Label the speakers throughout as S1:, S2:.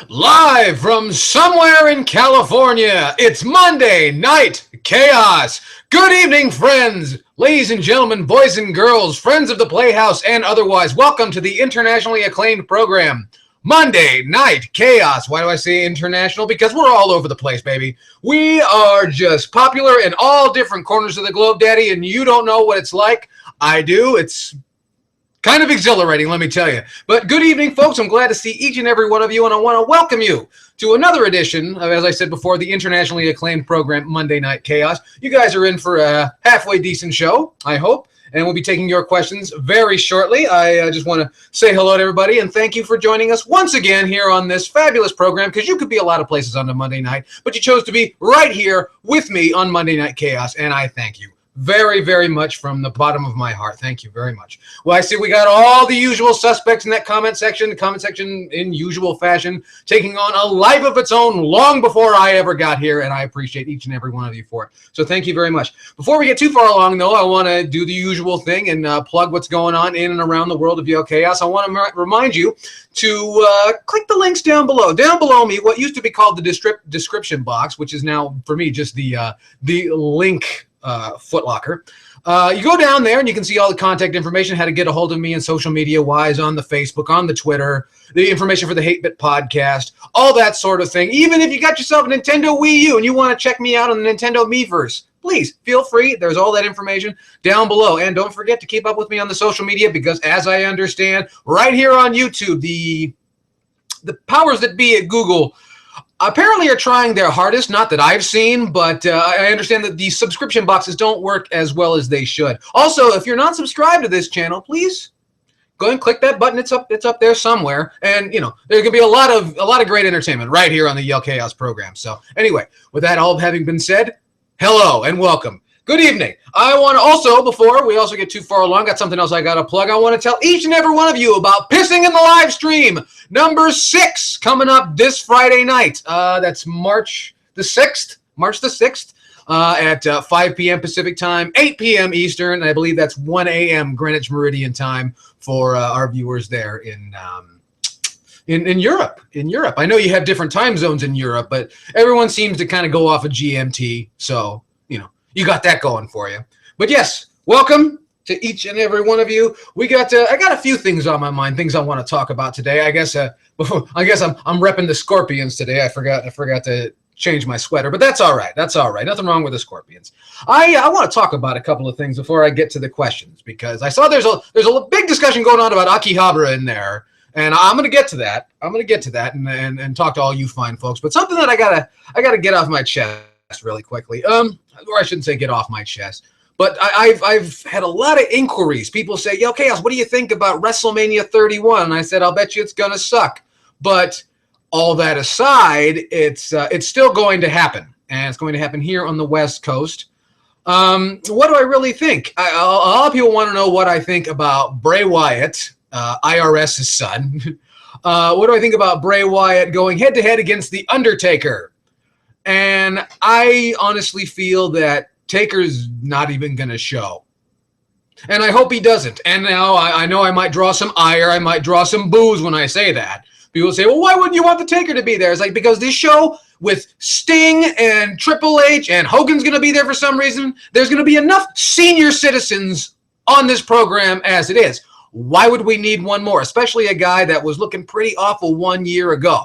S1: Live from somewhere in California, it's Monday Night Chaos. Good evening, friends, ladies and gentlemen, boys and girls, friends of the Playhouse and otherwise. Welcome to the internationally acclaimed program, Monday Night Chaos. Why do I say international? Because we're all over the place, baby. We are just popular in all different corners of the globe, Daddy, and you don't know what it's like. I do. It's kind of exhilarating, let me tell you. But good evening, folks. I'm glad to see each and every one of you, and I want to welcome you to another edition of, as I said before, the internationally acclaimed program, Monday Night Chaos. You guys are in for a halfway decent show, I hope, and we'll be taking your questions very shortly. I just want to say hello to everybody, and thank you for joining us once again here on this fabulous program, because you could be a lot of places on a Monday night, but you chose to be right here with me on Monday Night Chaos, and I thank you very, very much from the bottom of my heart. Thank you very much. Well, I see we got all the usual suspects in that comment section. The comment section, in usual fashion, taking on a life of its own long before I ever got here, and I appreciate each and every one of you for it. So thank you very much. Before we get too far along, though, I want to do the usual thing and plug what's going on in and around the world of Yellkaos. I want to remind you to click the links down below. Down below me, what used to be called the description box, which is now, for me, just the link footlocker. You go down there and you can see all the contact information, how to get a hold of me and social media wise on the Facebook, on the Twitter, the information for the Hate Bit podcast, all that sort of thing. Even if you got yourself a Nintendo Wii U and you want to check me out on the Nintendo MiiVerse, please feel free. There's all that information down below. And don't forget to keep up with me on the social media, because as I understand, right here on YouTube, the powers that be at Google apparently are trying their hardest, not that I've seen, but I understand that the subscription boxes don't work as well as they should. Also, if you're not subscribed to this channel, please go and click that button. It's up there somewhere. And, you know, there's going to be a lot of great entertainment right here on the Yellkaos program. So anyway, with that all having been said, hello and welcome. Good evening. I want to also, before we also get too far along, got something else I got to plug. I want to tell each and every one of you about Pissing in the Live Stream, number 6, coming up this Friday night. That's March the 6th, at 5 p.m. Pacific time, 8 p.m. Eastern, and I believe that's 1 a.m. Greenwich Meridian time for our viewers there in Europe. In Europe. I know you have different time zones in Europe, but everyone seems to kind of go off of GMT, so, you know, you got that going for you. But yes, welcome to each and every one of you. I got a few things on my mind, things I want to talk about today. I guess I'm repping the Scorpions today. I forgot to change my sweater, but that's all right. That's all right. Nothing wrong with the Scorpions. I want to talk about a couple of things before I get to the questions, because I saw there's a big discussion going on about Akihabara in there, and I'm going to get to that. And talk to all you fine folks. But something that I gotta get off my chest really quickly. Or I shouldn't say get off my chest, but I've had a lot of inquiries. People say, "Yo, Chaos, what do you think about WrestleMania 31?" And I said, "I'll bet you it's gonna suck." But all that aside, it's still going to happen, and it's going to happen here on the West Coast. What do I really think? A lot of people want to know what I think about Bray Wyatt, IRS's son. What do I think about Bray Wyatt going head-to-head against The Undertaker? And I honestly feel that Taker's not even going to show. And I hope he doesn't. And now I know I might draw some ire. I might draw some boos when I say that. People say, well, why wouldn't you want the Taker to be there? It's like, because this show with Sting and Triple H and Hogan's going to be there for some reason, there's going to be enough senior citizens on this program as it is. Why would we need one more? Especially a guy that was looking pretty awful 1 year ago.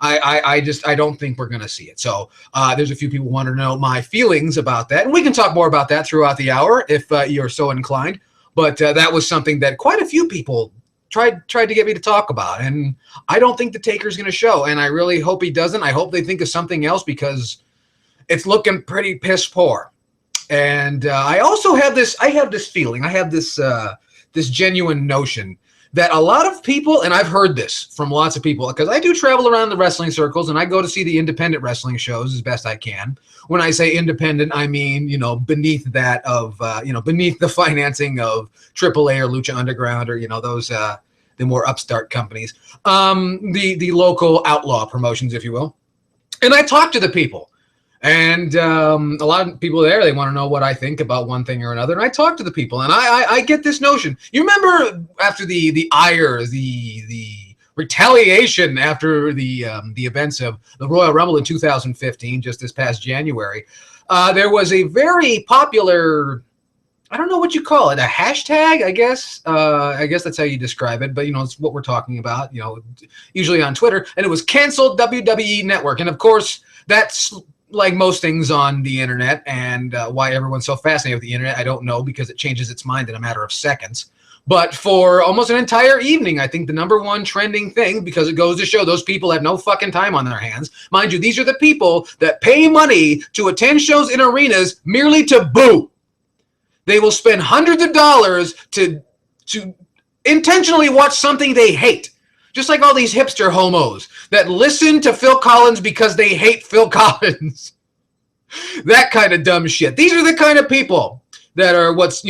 S1: I don't think we're going to see it. So there's a few people who want to know my feelings about that. And we can talk more about that throughout the hour if you're so inclined. But that was something that quite a few people tried to get me to talk about. And I don't think the Taker's going to show. And I really hope he doesn't. I hope they think of something else, because it's looking pretty piss poor. And I also have this feeling. I have this genuine notion that a lot of people, and I've heard this from lots of people, because I do travel around the wrestling circles and I go to see the independent wrestling shows as best I can. When I say independent, I mean, beneath that of, beneath the financing of AAA or Lucha Underground, or, those, the more upstart companies, the local outlaw promotions, if you will. And I talk to the people. And a lot of people there, they want to know what I think about one thing or another. And I talk to the people, and I get this notion. You remember after the ire, the retaliation after the events of the Royal Rumble in 2015, just this past January. There was a very popular, I don't know what you call it, a hashtag, I guess. I guess that's how you describe it, but it's what we're talking about, usually on Twitter, and it was canceled WWE Network. And of course, that's like most things on the internet, and why everyone's so fascinated with the internet, I don't know, because it changes its mind in a matter of seconds. But for almost an entire evening, I think the #1 trending thing, because it goes to show those people have no fucking time on their hands. Mind you, these are the people that pay money to attend shows in arenas merely to boo. They will spend hundreds of dollars to intentionally watch something they hate. Just like all these hipster homos that listen to Phil Collins because they hate Phil Collins. That kind of dumb shit. These are the kind of people that are what's,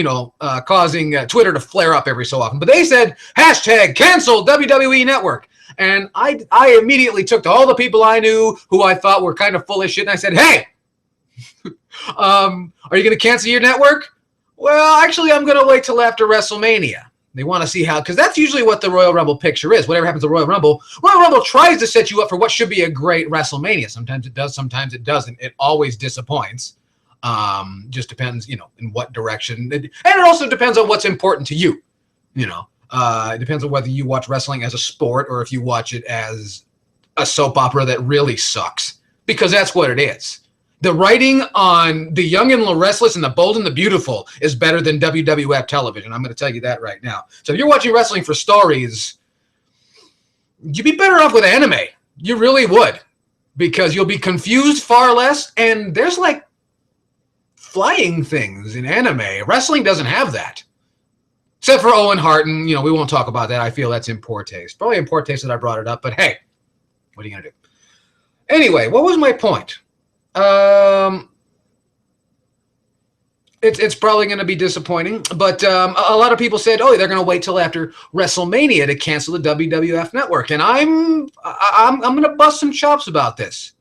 S1: causing Twitter to flare up every so often. But they said, hashtag cancel WWE Network. And I immediately took to all the people I knew who I thought were kind of full of shit. And I said, hey, are you going to cancel your network? Well, actually, I'm going to wait till after WrestleMania. They want to see how, because that's usually what the Royal Rumble picture is. Whatever happens to Royal Rumble tries to set you up for what should be a great WrestleMania. Sometimes it does, sometimes it doesn't. It always disappoints. Just depends, in what direction. And it also depends on what's important to you. It depends on whether you watch wrestling as a sport or if you watch it as a soap opera that really sucks. Because that's what it is. The writing on The Young and the Restless and The Bold and the Beautiful is better than WWF television. I'm going to tell you that right now. So if you're watching wrestling for stories, you'd be better off with anime. You really would. Because you'll be confused far less. And there's like flying things in anime. Wrestling doesn't have that. Except for Owen Hart. And, we won't talk about that. I feel that's in poor taste. Probably in poor taste that I brought it up. But hey, what are you going to do? Anyway, what was my point? It's probably going to be disappointing, but a lot of people said, oh, they're going to wait till after WrestleMania to cancel the WWF network, and I'm going to bust some chops about this.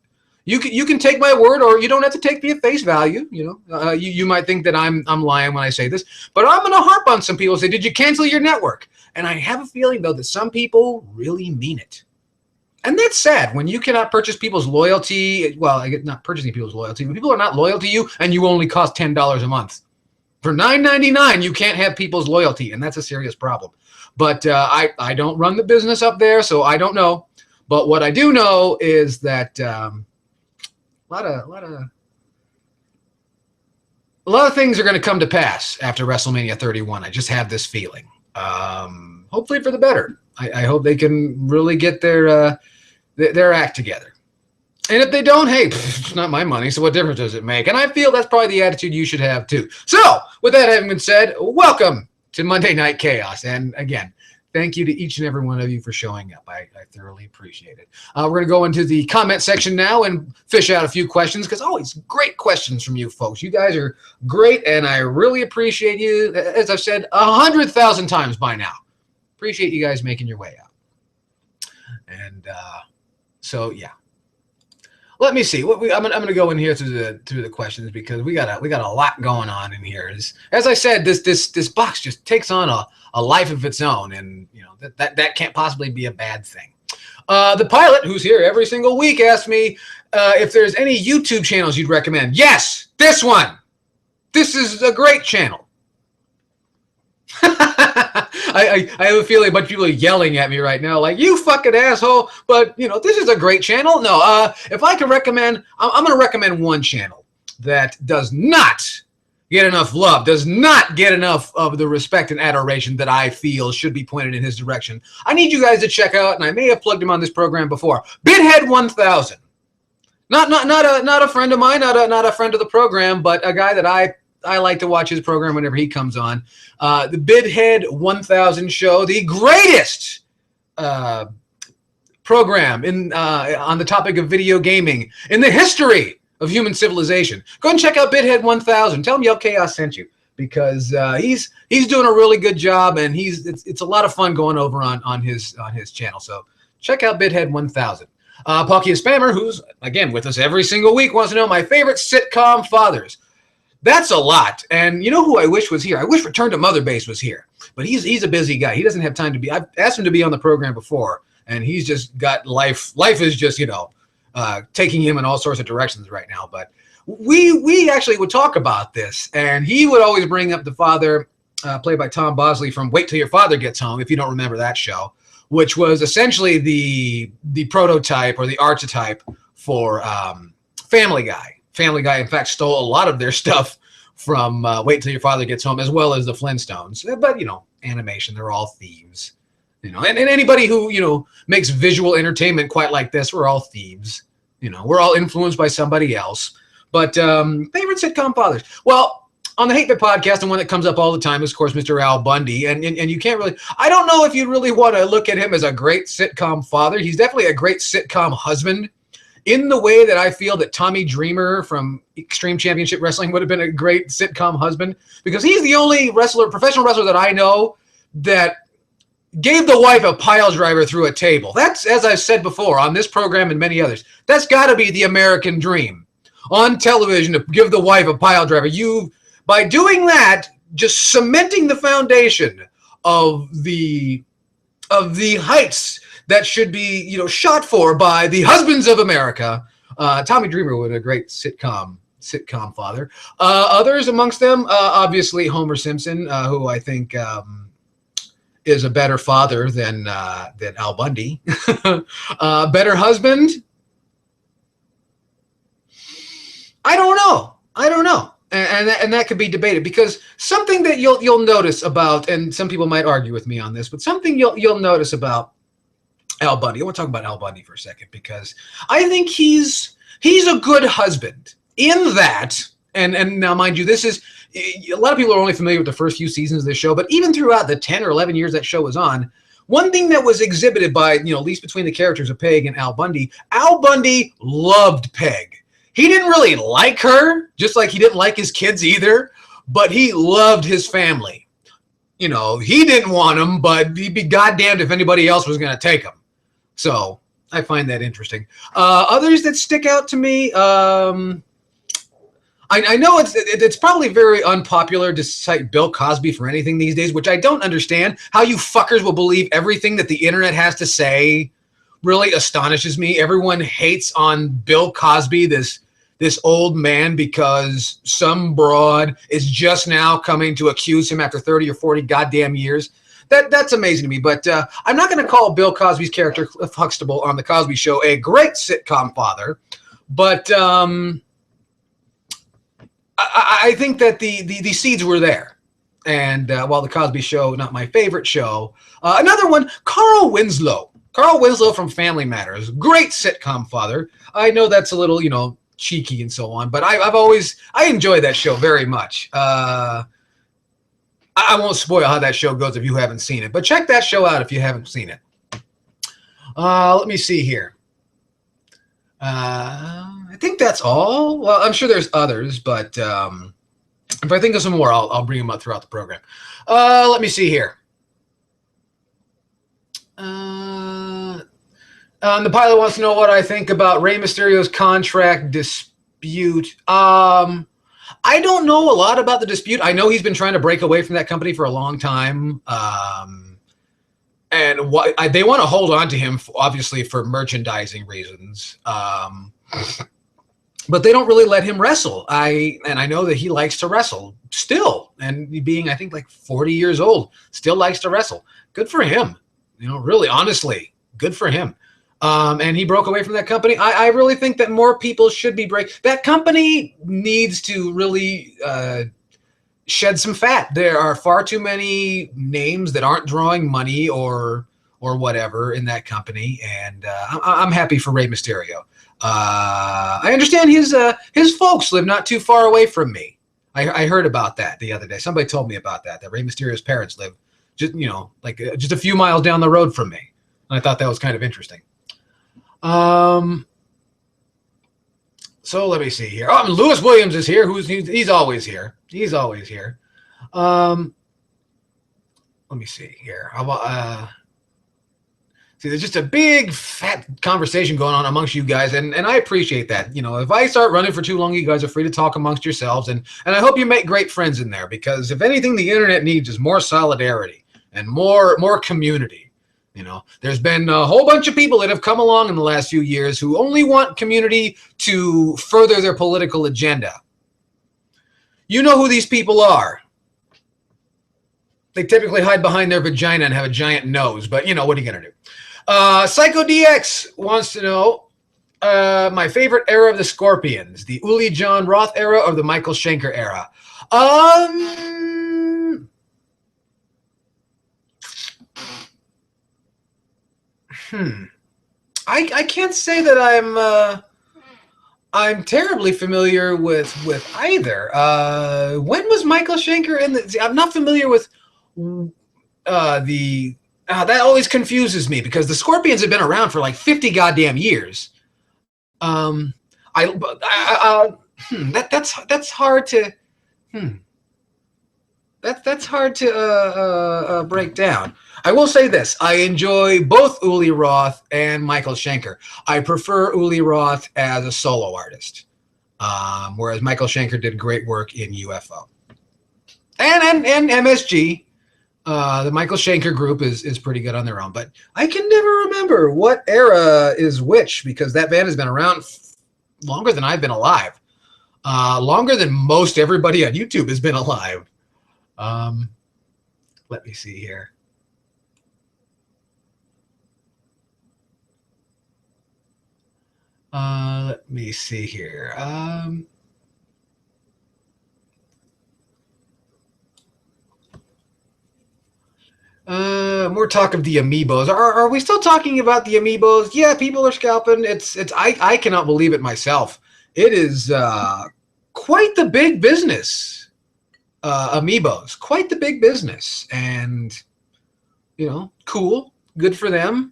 S1: You can take my word, or you don't have to take me at face value. You might think that I'm lying when I say this, but I'm going to harp on some people and say, did you cancel your network? And I have a feeling though that some people really mean it. And that's sad when you cannot purchase people's loyalty. Well, I get not purchasing people's loyalty, but people are not loyal to you, and you only cost $10 a month. For $9.99, you can't have people's loyalty, and that's a serious problem. But I don't run the business up there, so I don't know. But what I do know is that a lot of things are going to come to pass after WrestleMania 31. I just have this feeling. Hopefully for the better. I hope they can really get their act together. And if they don't, hey, it's not my money, so what difference does it make? And I feel that's probably the attitude you should have too. So, with that having been said, welcome to Monday Night Chaos. And again, thank you to each and every one of you for showing up. I thoroughly appreciate it. We're going to go into the comment section now and fish out a few questions, because always great questions from you folks. You guys are great, and I really appreciate you, as I've said 100,000 times by now. Appreciate you guys making your way out. And so yeah, let me see. I'm gonna go in here through the questions, because we got a lot going on in here. As I said, this box just takes on a life of its own, and that can't possibly be a bad thing. The pilot, who's here every single week, asked me if there's any YouTube channels you'd recommend. Yes, this one. This is a great channel. I have a feeling a bunch of people are yelling at me right now, like, you fucking asshole. But, this is a great channel. No, if I can recommend, I'm going to recommend one channel that does not get enough love, does not get enough of the respect and adoration that I feel should be pointed in his direction. I need you guys to check out, and I may have plugged him on this program before, Bithead 1000. Not a friend of mine, not a friend of the program, but a guy that I like to watch his program whenever he comes on. The Bithead 1000 show, the greatest program on the topic of video gaming in the history of human civilization. Go and check out Bithead 1000. Tell him Yellkaos sent you, because he's doing a really good job, and it's a lot of fun going over on his channel. So check out Bithead 1000. Palkia Spammer, who's again with us every single week, wants to know my favorite sitcom fathers. That's a lot. And you know who I wish was here? I wish Return to Mother Base was here. But he's a busy guy. He doesn't have time to be. I've asked him to be on the program before, and he's just got life. Life is just, taking him in all sorts of directions right now. But we actually would talk about this, and he would always bring up the father, played by Tom Bosley from Wait Till Your Father Gets Home, if you don't remember that show, which was essentially the prototype or the archetype for Family Guy. Family Guy, in fact, stole a lot of their stuff from Wait Till Your Father Gets Home, as well as the Flintstones. But, animation, they're all thieves. And anybody who, makes visual entertainment quite like this, we're all thieves. We're all influenced by somebody else. But favorite sitcom fathers. Well, on the Hate Bit podcast, and one that comes up all the time is, of course, Mr. Al Bundy. And you can't really, I don't know if you really want to look at him as a great sitcom father. He's definitely a great sitcom husband, in the way that I feel that Tommy Dreamer from Extreme Championship Wrestling would have been a great sitcom husband, because he's the only professional wrestler that I know that gave the wife a pile driver through a table. That's, as I've said before on this program and many others, that's got to be the American dream. On television, to give the wife a pile driver. By doing that, just cementing the foundation of the heights that should be, shot for by the husbands of America. Tommy Dreamer was a great sitcom father. Others amongst them, obviously Homer Simpson, who I think is a better father than Al Bundy. Better husband? I don't know. And that could be debated, because something that you'll notice about, and some people might argue with me on this, but something you'll notice about Al Bundy. I want to talk about Al Bundy for a second, because I think he's a good husband in that, and now mind you, this is, a lot of people are only familiar with the first few seasons of this show, but even throughout the 10 or 11 years that show was on, one thing that was exhibited by, at least between the characters of Peg and Al Bundy loved Peg. He didn't really like her, just like he didn't like his kids either, but he loved his family. He didn't want them, but he'd be goddamned if anybody else was going to take them. So I find that interesting. Others that stick out to me, I know it's probably very unpopular to cite Bill Cosby for anything these days, which I don't understand. How you fuckers will believe everything that the internet has to say really astonishes me. Everyone hates on Bill Cosby, this old man, because some broad is just now coming to accuse him after 30 or 40 goddamn years. That's amazing to me. But I'm not going to call Bill Cosby's character, Cliff Huxtable, on The Cosby Show a great sitcom father. But I think that the seeds were there. And while The Cosby Show, not my favorite show. Another one, Carl Winslow. Carl Winslow from Family Matters. Great sitcom father. I know that's a little, cheeky and so on, but I enjoy that show very much. I won't spoil how that show goes if you haven't seen it, but check that show out if you haven't seen it. Let me see here. I think that's all. Well, I'm sure there's others, but if I think of some more, I'll bring them up throughout the program. Let me see here. The pilot wants to know what I think about Rey Mysterio's contract dispute. I don't know a lot about the dispute. I know he's been trying to break away from that company for a long time. And they want to hold on to him, obviously, for merchandising reasons. But they don't really let him wrestle. I know that he likes to wrestle still. And being, I think, like 40 years old, still likes to wrestle. Good for him. Really, honestly, good for him. And he broke away from that company. I really think that more people should be that company needs to really shed some fat. There are far too many names that aren't drawing money or whatever in that company, and I'm happy for Rey Mysterio. I understand his folks live not too far away from me. I heard about that the other day. Somebody told me about that Rey Mysterio's parents live just just a few miles down the road from me. And I thought that was kind of interesting. So let me see here. Oh, Lewis Williams is here. He's always here. He's always here. Let me see here. How about see, there's just a big fat conversation going on amongst you guys, and I appreciate that. If I start running for too long, you guys are free to talk amongst yourselves, and I hope you make great friends in there, because if anything the internet needs is more solidarity and more community. You know, there's been a whole bunch of people that have come along in the last few years who only want community to further their political agenda. You know who these people are. They typically hide behind their vagina and have a giant nose, but you know, what are you going to do? Psycho DX wants to know my favorite era of the Scorpions, the Uli John Roth era or the Michael Schenker era. I can't say that I'm terribly familiar with either. When was Michael Schenker in the? I'm not familiar with that always confuses me because the Scorpions have been around for like 50 goddamn years. That's hard to that's hard to break down. I will say this. I enjoy both Uli Roth and Michael Schenker. I prefer Uli Roth as a solo artist, whereas Michael Schenker did great work in UFO. And MSG. The Michael Schenker group is pretty good on their own. But I can never remember what era is which because that band has been around longer than I've been alive. Longer than most everybody on YouTube has been alive. Let me see here. Let me see here. More talk of the Amiibos. Are we still talking about the Amiibos? Yeah, people are scalping. I cannot believe it myself. It is quite the big business. Amiibos, quite the big business, and you know, cool, good for them.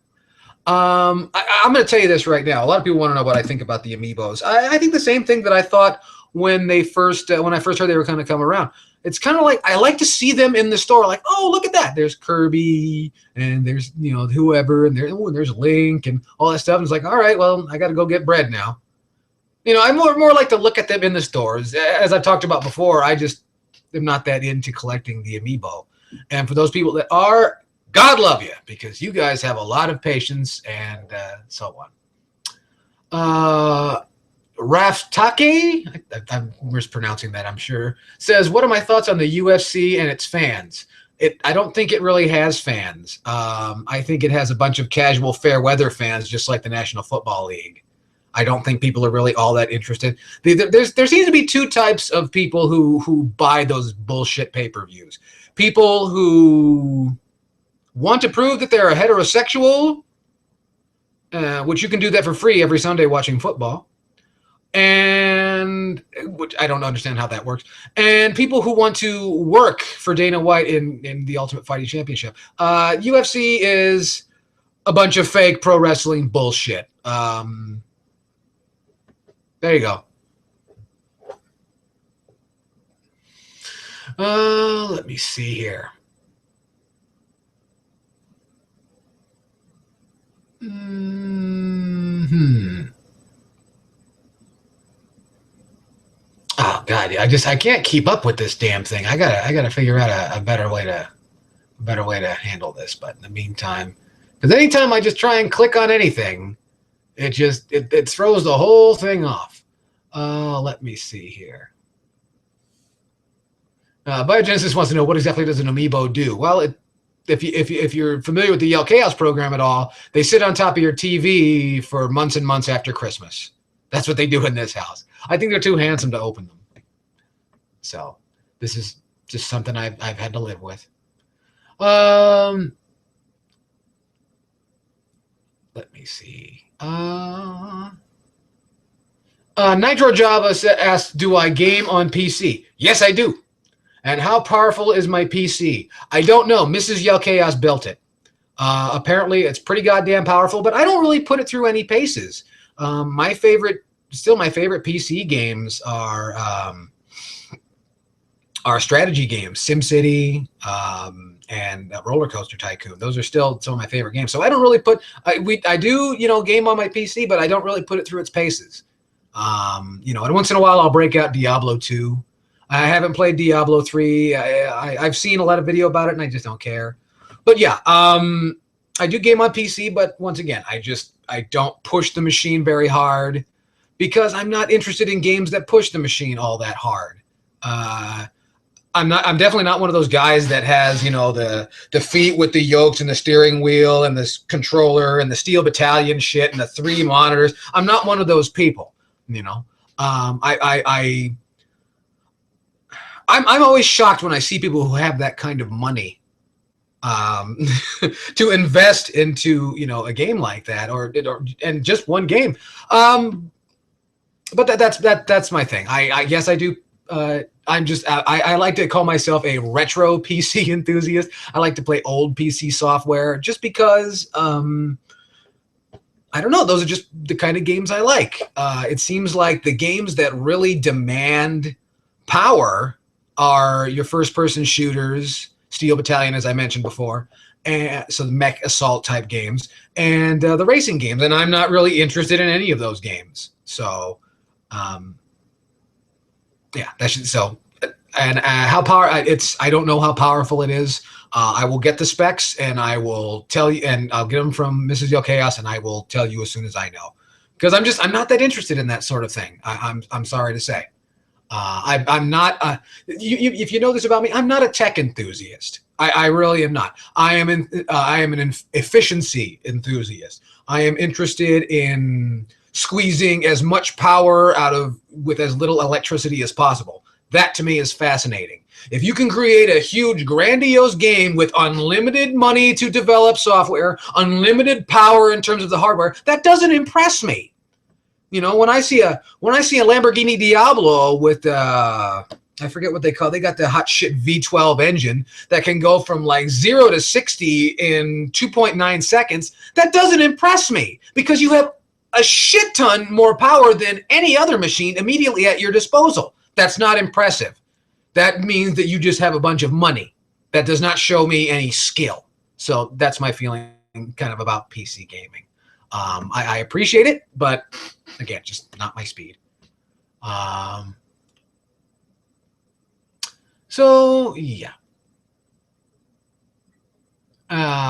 S1: I'm going to tell you this right now. A lot of people want to know what I think about the Amiibos. I think the same thing that I thought when I first heard they were going to come around. It's kind of like I like to see them in the store. Like, oh, look at that. There's Kirby and there's whoever and there's Link and all that stuff. And it's like, all right, well, I got to go get bread now. I more like to look at them in the stores. As I've talked about before, I just am not that into collecting the Amiibo. And for those people that are, God love you, because you guys have a lot of patience and so on. Raftake, I'm mispronouncing that, I'm sure, says, what are my thoughts on the UFC and its fans? I don't think it really has fans. I think it has a bunch of casual fair weather fans, just like the National Football League. I don't think people are really all that interested. There seems to be two types of people who buy those bullshit pay-per-views. People who want to prove that they're a heterosexual, which you can do that for free every Sunday watching football. And which I don't understand how that works. And people who want to work for Dana White in the Ultimate Fighting Championship. UFC is a bunch of fake pro wrestling bullshit. There you go. Let me see here. Oh God, I can't keep up with this damn thing. I gotta figure out a better way to handle this. But in the meantime, because anytime I just try and click on anything, it throws the whole thing off. Let me see here. Biogenesis wants to know, what exactly does an Amiibo do? Well, if you're familiar with the Yellkaos program at all, they sit on top of your TV for months and months after Christmas. That's what they do in this house. I think they're too handsome to open them. So this is just something I've had to live with. Let me see. Nitro Java asks, do I game on PC? Yes, I do. And how powerful is my PC? I don't know. Mrs. Yellkaos built it. Apparently, it's pretty goddamn powerful, but I don't really put it through any paces. My favorite PC games are strategy games, SimCity and Roller Coaster Tycoon. Those are still some of my favorite games. So I don't really put I do game on my PC, but I don't really put it through its paces. And once in a while I'll break out Diablo 2. I haven't played Diablo 3. I've seen a lot of video about it, and I just don't care. But yeah, I do game on PC, but once again, I don't push the machine very hard because I'm not interested in games that push the machine all that hard. I'm definitely not one of those guys that has, the feet with the yokes and the steering wheel and this controller and the Steel Battalion shit and the 3 monitors. I'm not one of those people, I'm always shocked when I see people who have that kind of money to invest into, a game like that and just one game. But that's my thing. I guess I do. I like to call myself a retro PC enthusiast. I like to play old PC software just because, I don't know. Those are just the kind of games I like. It seems like the games that really demand power are your first-person shooters, Steel Battalion, as I mentioned before, and so the mech assault type games, and the racing games. And I'm not really interested in any of those games. So, yeah, and how I don't know how powerful it is. I will get the specs and I will tell you, and I'll get them from Mrs. Yellkaos, and I will tell you as soon as I know, because I'm not that interested in that sort of thing. I'm sorry to say. I'm not. If you know this about me, I'm not a tech enthusiast. I really am not. I am an efficiency enthusiast. I am interested in squeezing as much power with as little electricity as possible. That to me is fascinating. If you can create a huge, grandiose game with unlimited money to develop software, unlimited power in terms of the hardware, that doesn't impress me. When I see a Lamborghini Diablo with I forget what they call it. They got the hot shit V12 engine that can go from like 0 to 60 in 2.9 seconds. That doesn't impress me because you have a shit ton more power than any other machine immediately at your disposal. That's not impressive. That means that you just have a bunch of money. That does not show me any skill. So that's my feeling kind of about PC gaming. I appreciate it, but again, just not my speed. So yeah.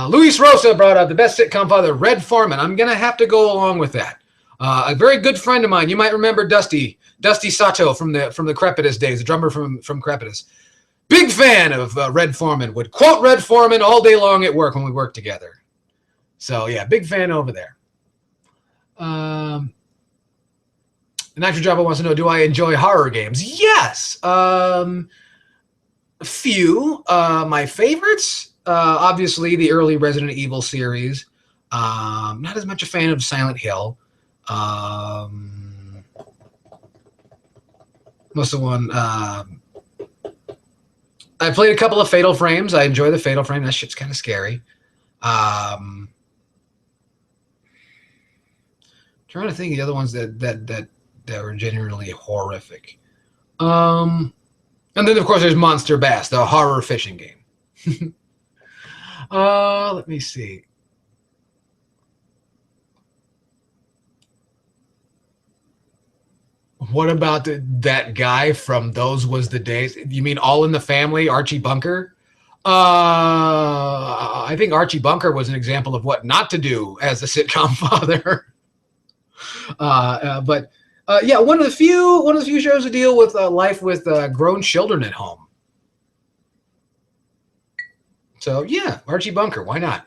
S1: Luis Rosa brought up the best sitcom father, Red Foreman. I'm gonna have to go along with that. A very good friend of mine. You might remember Dusty Sato from the Crepitus days, the drummer from Crepitus. Big fan of Red Foreman. Would quote Red Foreman all day long at work when we worked together. So yeah, big fan over there. Nitro Java wants to know, do I enjoy horror games? Yes. A few. My favorites, obviously the early Resident Evil series. Not as much a fan of Silent Hill. Most of the one. I played a couple of Fatal Frames. I enjoy the Fatal Frame. That shit's kind of scary. Trying to think of the other ones that were genuinely horrific. And then of course there's Monster Bass, the horror fishing game. Let me see. What about that guy from Those Was the Days? You mean All in the Family, Archie Bunker? I think Archie Bunker was an example of what not to do as a sitcom father. But yeah, one of the few shows to deal with life with grown children at home. So yeah, Archie Bunker, why not?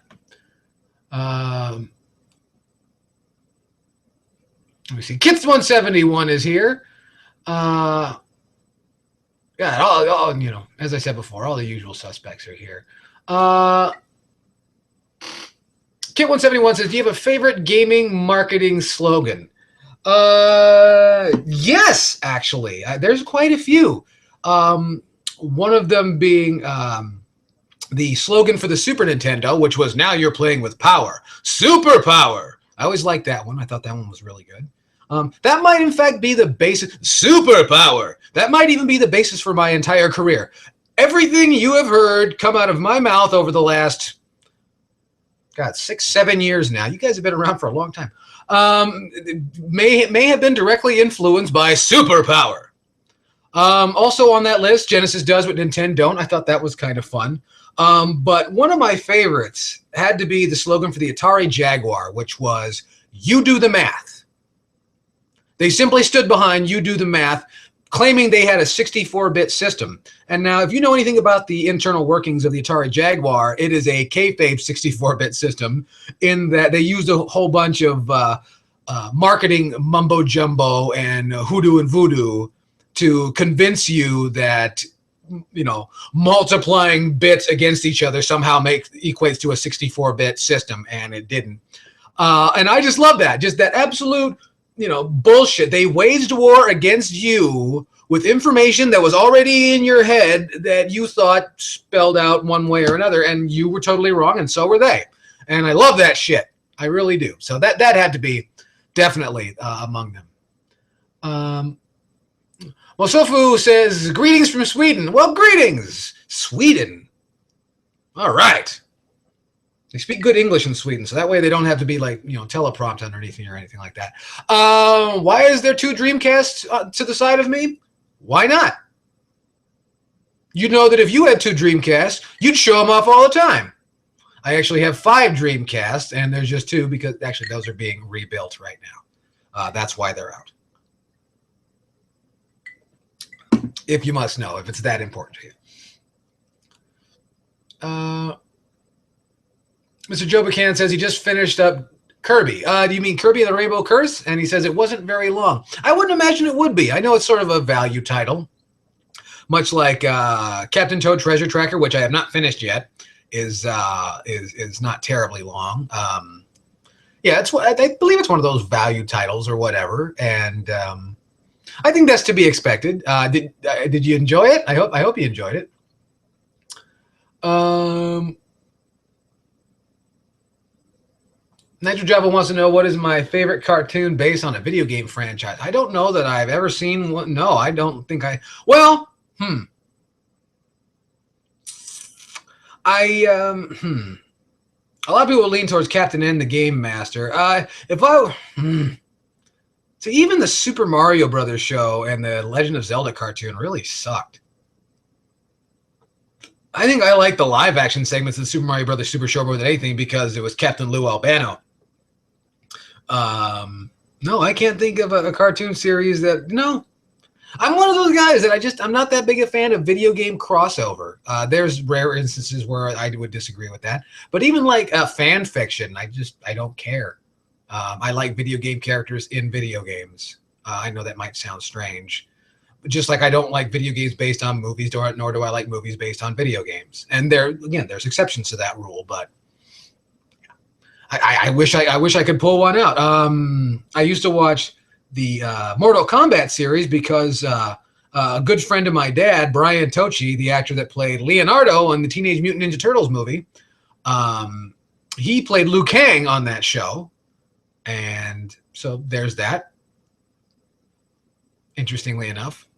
S1: Let me see. Kits 171 is here. Yeah, all as I said before, all the usual suspects are here. Kit 171 says, do you have a favorite gaming marketing slogan? Yes, actually. There's quite a few. One of them being the slogan for the Super Nintendo, which was, now you're playing with power. Super power. I always liked that one. I thought that one was really good. That might, in fact, be the basis. Superpower. That might even be the basis for my entire career. Everything you have heard come out of my mouth over the last, 6-7 years now. You guys have been around for a long time. May have been directly influenced by superpower. Also on that list, Genesis does what Nintendo don't. I thought that was kind of fun. But one of my favorites had to be the slogan for the Atari Jaguar, which was, "You do the math." They simply stood behind "You do the math," claiming they had a 64-bit system. And now, if you know anything about the internal workings of the Atari Jaguar, it is a kayfabe 64-bit system in that they used a whole bunch of marketing mumbo-jumbo and hoodoo and voodoo to convince you that, you know, multiplying bits against each other somehow equates to a 64-bit system, and it didn't. And I just love that. Just that absolute, you know, bullshit. They waged war against you with information that was already in your head that you thought spelled out one way or another, and you were totally wrong, and so were they. And I love that shit. I really do. So that had to be definitely among them. Well, Sofu says, "Greetings from Sweden." Well, greetings, Sweden. All right. They speak good English in Sweden, so that way they don't have to be like, you know, teleprompt underneath me or anything like that. Why is there 2 Dreamcasts to the side of me? Why not? You know that if you had 2 Dreamcasts, you'd show them off all the time. I actually have 5 Dreamcasts, and there's just 2 because actually those are being rebuilt right now. That's why they're out. If you must know, if it's that important to you. Mr. Joe Buchanan says he just finished up Kirby. Do you mean Kirby and the Rainbow Curse? And he says it wasn't very long. I wouldn't imagine it would be. I know it's sort of a value title, much like Captain Toad Treasure Tracker, which I have not finished yet, is not terribly long. Yeah, I believe it's one of those value titles or whatever, and I think that's to be expected. Did you enjoy it? I hope you enjoyed it. Nitro Java wants to know, what is my favorite cartoon based on a video game franchise? I don't know that I've ever seen one. No, I don't think I. Well, A lot of people lean towards Captain N, the Game Master. So even the Super Mario Brothers show and the Legend of Zelda cartoon really sucked. I think I like the live-action segments of the Super Mario Brothers Super Show more than anything because it was Captain Lou Albano. No, I can't think of a cartoon series that... No. I'm one of those guys that I'm not that big a fan of video game crossover. There's rare instances where I would disagree with that. But even like fan fiction, I don't care. I like video game characters in video games. I know that might sound strange. But just like I don't like video games based on movies, nor do I like movies based on video games. And there's exceptions to that rule, but I wish I could pull one out. I used to watch the Mortal Kombat series because a good friend of my dad, Brian Tochi, the actor that played Leonardo in the Teenage Mutant Ninja Turtles movie, he played Liu Kang on that show. And so there's that, interestingly enough.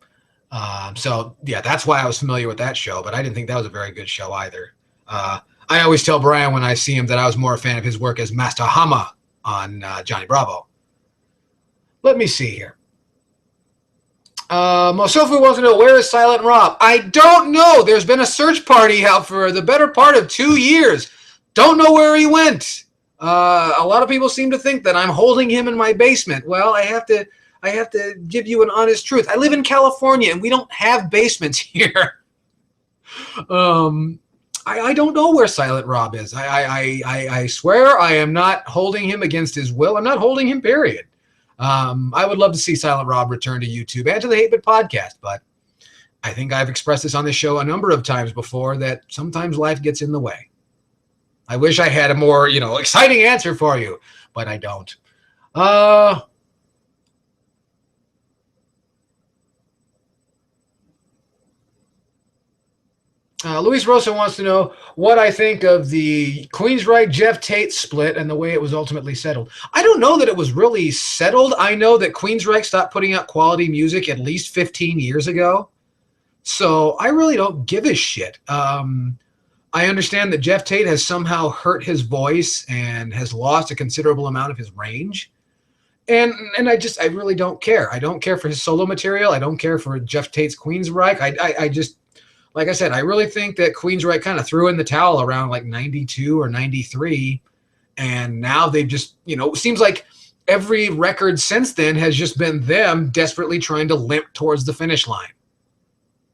S1: So, yeah, that's why I was familiar with that show, but I didn't think that was a very good show either. I always tell Brian when I see him that I was more a fan of his work as Master Hama on Johnny Bravo. Let me see here. Mosofu wants to know, where is Silent Rob? I don't know. There's been a search party out for the better part of 2 years. Don't know where he went. A lot of people seem to think that I'm holding him in my basement. Well, I have to give you an honest truth. I live in California, and we don't have basements here. I don't know where Silent Rob is. I swear I am not holding him against his will. I'm not holding him, period. I would love to see Silent Rob return to YouTube and to the 8-Bit Podcast, but I think I've expressed this on this show a number of times before that sometimes life gets in the way. I wish I had a more, exciting answer for you, but I don't. Luis Rosa wants to know what I think of the Queensryche Jeff Tate split and the way it was ultimately settled. I don't know that it was really settled. I know that Queensryche stopped putting out quality music at least 15 years ago. So I really don't give a shit. I understand that Jeff Tate has somehow hurt his voice and has lost a considerable amount of his range. And I really don't care. I don't care for his solo material. I don't care for Jeff Tate's Queensryche. I just, like I said, I really think that Queensryche kind of threw in the towel around like 92 or 93. And now they've just, it seems like every record since then has just been them desperately trying to limp towards the finish line.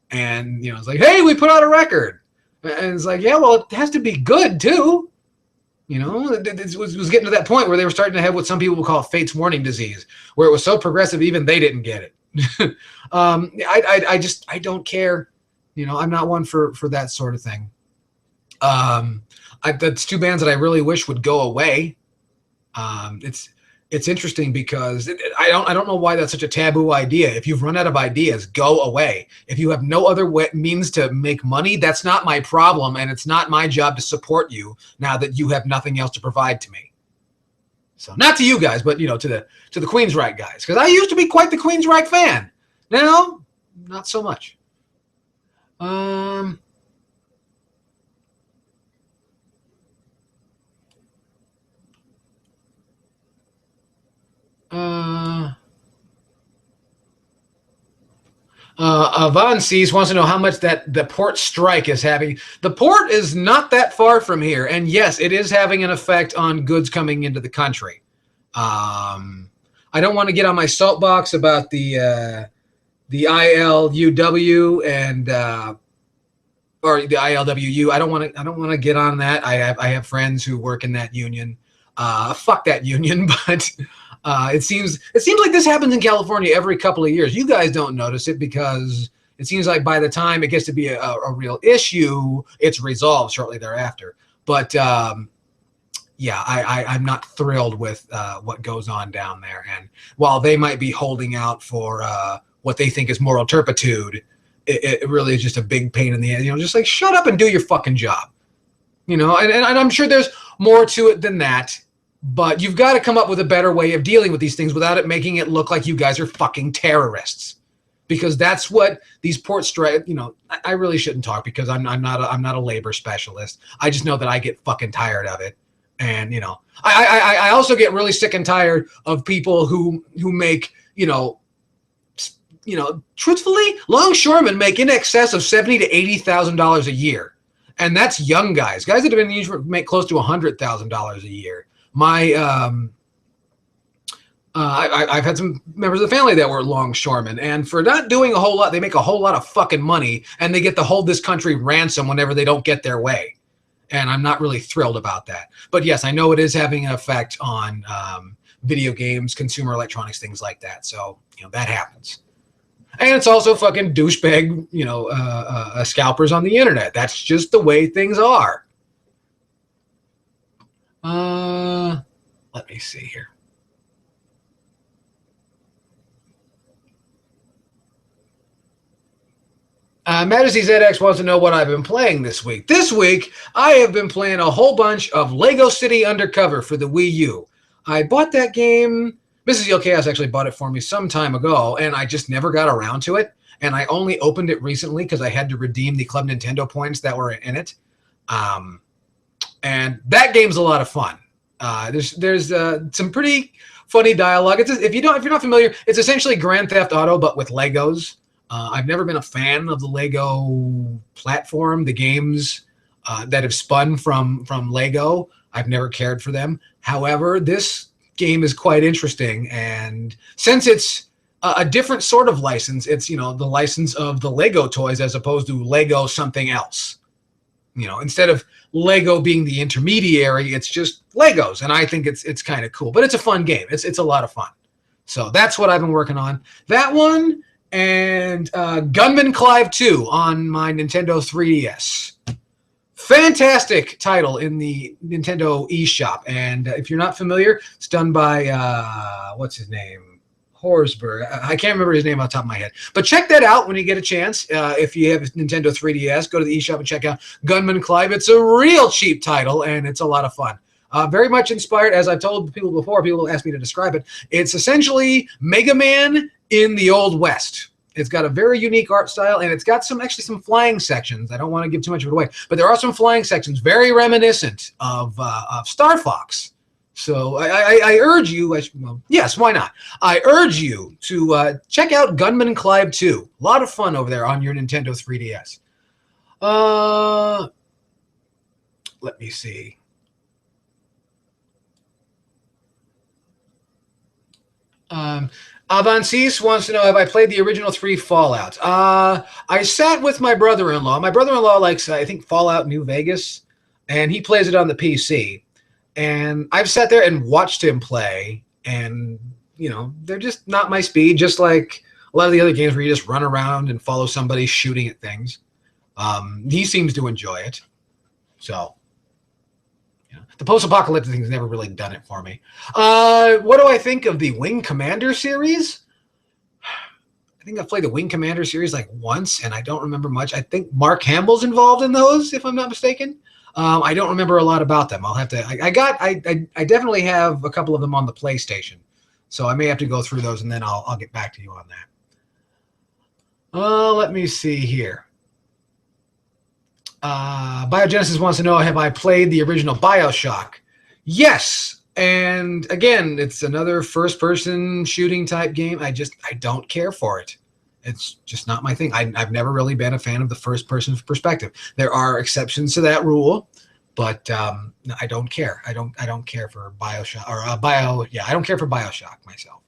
S1: And, it's like, hey, we put out a record. And it's like, yeah, well, it has to be good too. It was getting to that point where they were starting to have what some people would call fate's warning disease, where it was so progressive even they didn't get it. I don't care. I'm not one for that sort of thing. That's two bands that I really wish would go away. It's interesting because I don't know why that's such a taboo idea. If you've run out of ideas, go away. If you have no other means to make money, that's not my problem, and it's not my job to support you now that you have nothing else to provide to me. So not to you guys, but to the Queensryche guys, because I used to be quite the Queensryche fan. Now, not so much. Avances wants to know how much the port strike is having. The port is not that far from here, and yes, it is having an effect on goods coming into the country. I don't want to get on my soapbox about the ILUW and or the ILWU. I don't want to get on that. I have friends who work in that union. Fuck that union, but. It seems like this happens in California every couple of years. You guys don't notice it because it seems like by the time it gets to be a real issue, it's resolved shortly thereafter. But yeah, I'm not thrilled with what goes on down there. And while they might be holding out for what they think is moral turpitude, it really is just a big pain in the ass. Just like shut up and do your fucking job. And I'm sure there's more to it than that. But you've got to come up with a better way of dealing with these things without it making it look like you guys are fucking terrorists, because that's what these port strike. I really shouldn't talk because I'm not a labor specialist. I just know that I get fucking tired of it, and I also get really sick and tired of people who make truthfully, longshoremen make in excess of $70,000 to $80,000 a year, and that's young guys that have been in the industry make close to $100,000 a year. I've had some members of the family that were longshoremen, and for not doing a whole lot, they make a whole lot of fucking money, and they get to hold this country ransom whenever they don't get their way. And I'm not really thrilled about that. But yes, I know it is having an effect on video games, consumer electronics, things like that. So, that happens. And it's also fucking douchebag, scalpers on the internet. That's just the way things are. Let me see here. Majesty ZX wants to know what I've been playing this week. This week, I have been playing a whole bunch of Lego City Undercover for the Wii U. I bought that game. Mrs. Yellkaos actually bought it for me some time ago, and I just never got around to it. And I only opened it recently because I had to redeem the Club Nintendo points that were in it. And that game's a lot of fun. There's some pretty funny dialogue. If you're not familiar, it's essentially Grand Theft Auto but with Legos. I've never been a fan of the Lego platform, the games that have spun from Lego. I've never cared for them. However, this game is quite interesting, and since it's a different sort of license, it's the license of the Lego toys as opposed to Lego something else. Instead of Lego being the intermediary, it's just Legos, and I think it's kind of cool. But it's a fun game. It's a lot of fun. So that's what I've been working on. That one and Gunman Clive 2 on my Nintendo 3DS. Fantastic title in the Nintendo eShop. And if you're not familiar, it's done by what's his name? Horsberg. I can't remember his name off the top of my head. But check that out when you get a chance. If you have a Nintendo 3DS, go to the eShop and check out Gunman Clive. It's a real cheap title, and it's a lot of fun. Very much inspired, as I've told people before, people ask me to describe it. It's essentially Mega Man in the Old West. It's got a very unique art style, and it's got some flying sections. I don't want to give too much of it away, but there are some flying sections very reminiscent of Star Fox. So I urge you, well, yes, why not? I urge you to check out Gunman and Clive 2. A lot of fun over there on your Nintendo 3DS. Let me see. Avancis wants to know, have I played the original 3 Fallout? I sat with my brother-in-law. My brother-in-law likes, I think, Fallout New Vegas, and he plays it on the PC. And I've sat there and watched him play, and, you know, they're just not my speed, just like a lot of the other games where you just run around and follow somebody shooting at things. He seems to enjoy it. So, you know, the post-apocalyptic thing's never really done it for me. What do I think of the Wing Commander series? I think I've played the Wing Commander series like once, and I don't remember much. I think Mark Hamill's involved in those, if I'm not mistaken. I don't remember a lot about them. I'll have to. I definitely have a couple of them on the PlayStation, so I may have to go through those, and then I'll get back to you on that. Let me see here. Biogenesis wants to know, have I played the original BioShock? Yes, and again, it's another first-person shooting type game. I don't care for it. It's just not my thing. I've never really been a fan of the first-person perspective. There are exceptions to that rule, but I don't care. I don't care for BioShock or Bio. Yeah, I don't care for BioShock myself.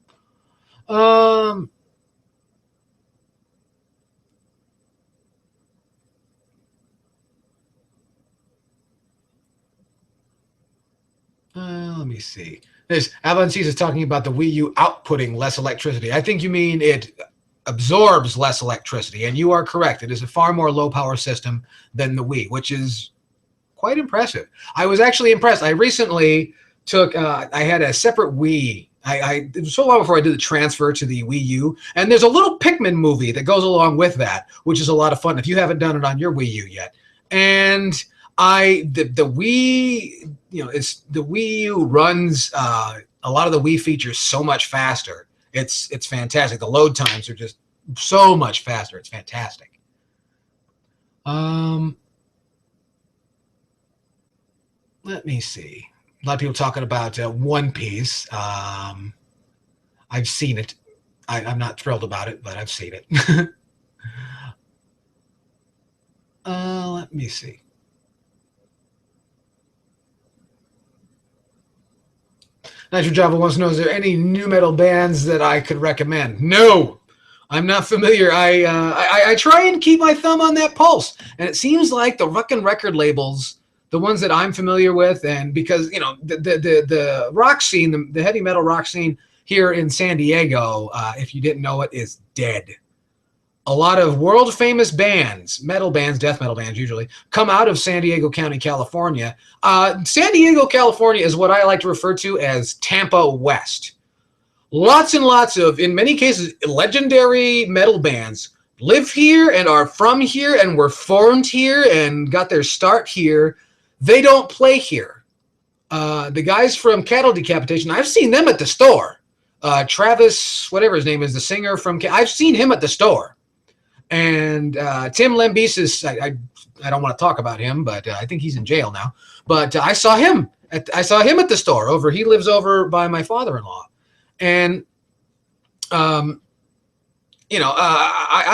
S1: Let me see. This Avancis is talking about the Wii U outputting less electricity. I think you mean it absorbs less electricity, and you are correct. It is a far more low-power system than the Wii, which is quite impressive. I was actually impressed. I recently took, I had a separate Wii. It was so long before I did the transfer to the Wii U, and there's a little Pikmin movie that goes along with that, which is a lot of fun if you haven't done it on your Wii U yet. And the Wii, you know, it's the Wii U runs a lot of the Wii features so much faster. It's fantastic. The load times are just so much faster. It's fantastic. Let me see. A lot of people talking about One Piece. I've seen it. I'm not thrilled about it, but I've seen it. Let me see. Nitro Java wants to know, is there any new metal bands that I could recommend? No, I'm not familiar. I try and keep my thumb on that pulse, and it seems like the record labels, the ones that I'm familiar with, and because, you know, the rock scene, the heavy metal rock scene here in San Diego, if you didn't know it, is dead. A lot of world famous bands, metal bands, death metal bands usually, come out of San Diego County, California. San Diego, California is what I like to refer to as Tampa West. Lots and lots of, in many cases, legendary metal bands live here and are from here and were formed here and got their start here. They don't play here. The guys from Cattle Decapitation, I've seen them at the store. Travis, whatever his name is, the singer from, I've seen him at the store. And Tim Lambesis, I don't want to talk about him, but I think he's in jail now. But I saw him at the store over. He lives over by my father-in-law, and you know,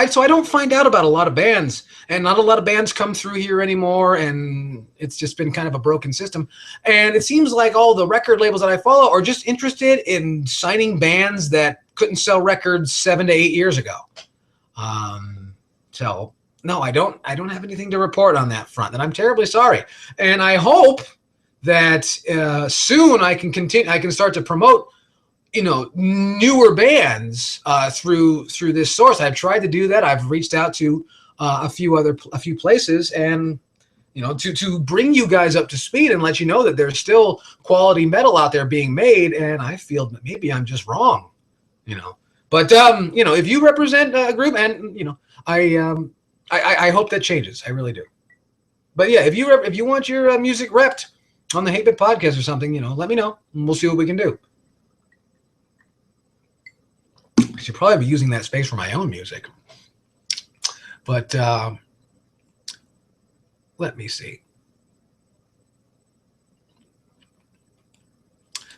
S1: so I don't find out about a lot of bands, and not a lot of bands come through here anymore, and it's just been kind of a broken system. And it seems like all the record labels that I follow are just interested in signing bands that couldn't sell records 7 to 8 years ago. So no, I don't have anything to report on that front, and I'm terribly sorry. And I hope that soon I can continue. I can start to promote, you know, newer bands through this source. I've tried to do that. I've reached out to a few places, and you know, to bring you guys up to speed and let you know that there's still quality metal out there being made. And I feel that maybe I'm just wrong, you know. But you know, if you represent a group, and you know, I hope that changes. I really do. But yeah, if you want your music repped on the 8-Bit Podcast or something, you know, let me know, and we'll see what we can do. I should probably be using that space for my own music. But let me see.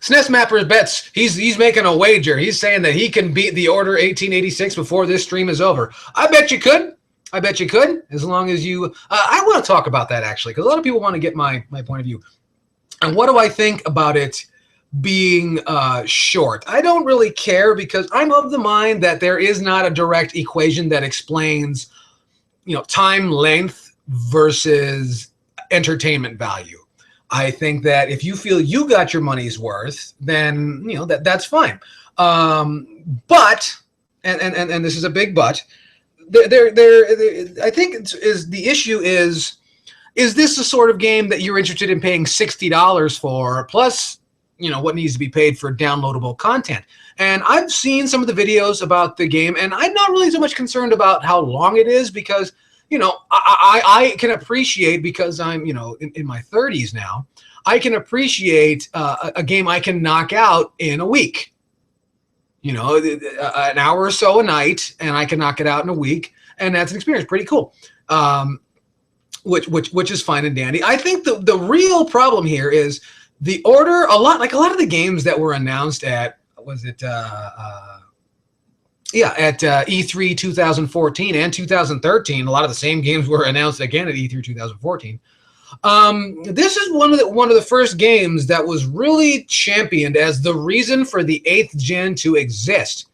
S1: SNES Mapper bets he's making a wager. He's saying that he can beat the Order 1886 before this stream is over. I bet you could. I bet you could, as long as you. I want to talk about that actually, because a lot of people want to get my point of view. And what do I think about it being short? I don't really care, because I'm of the mind that there is not a direct equation that explains, time length versus entertainment value. I think that if you feel you got your money's worth, then that's fine. But and this is a big but. I think the issue is this a sort of game that you're interested in paying $60 for, plus what needs to be paid for downloadable content? And I've seen some of the videos about the game, and I'm not really so much concerned about how long it is, because I can appreciate, because I'm in my 30s now, I can appreciate a game I can knock out in a week. An hour or so a night, and I can knock it out in a week, and that's an experience. Pretty cool. Which is fine and dandy. I think the real problem here is the Order. A lot of the games that were announced at E3 2014 and 2013. A lot of the same games were announced again at E3 2014. This is one of the first games that was really championed as the reason for the 8th gen to exist.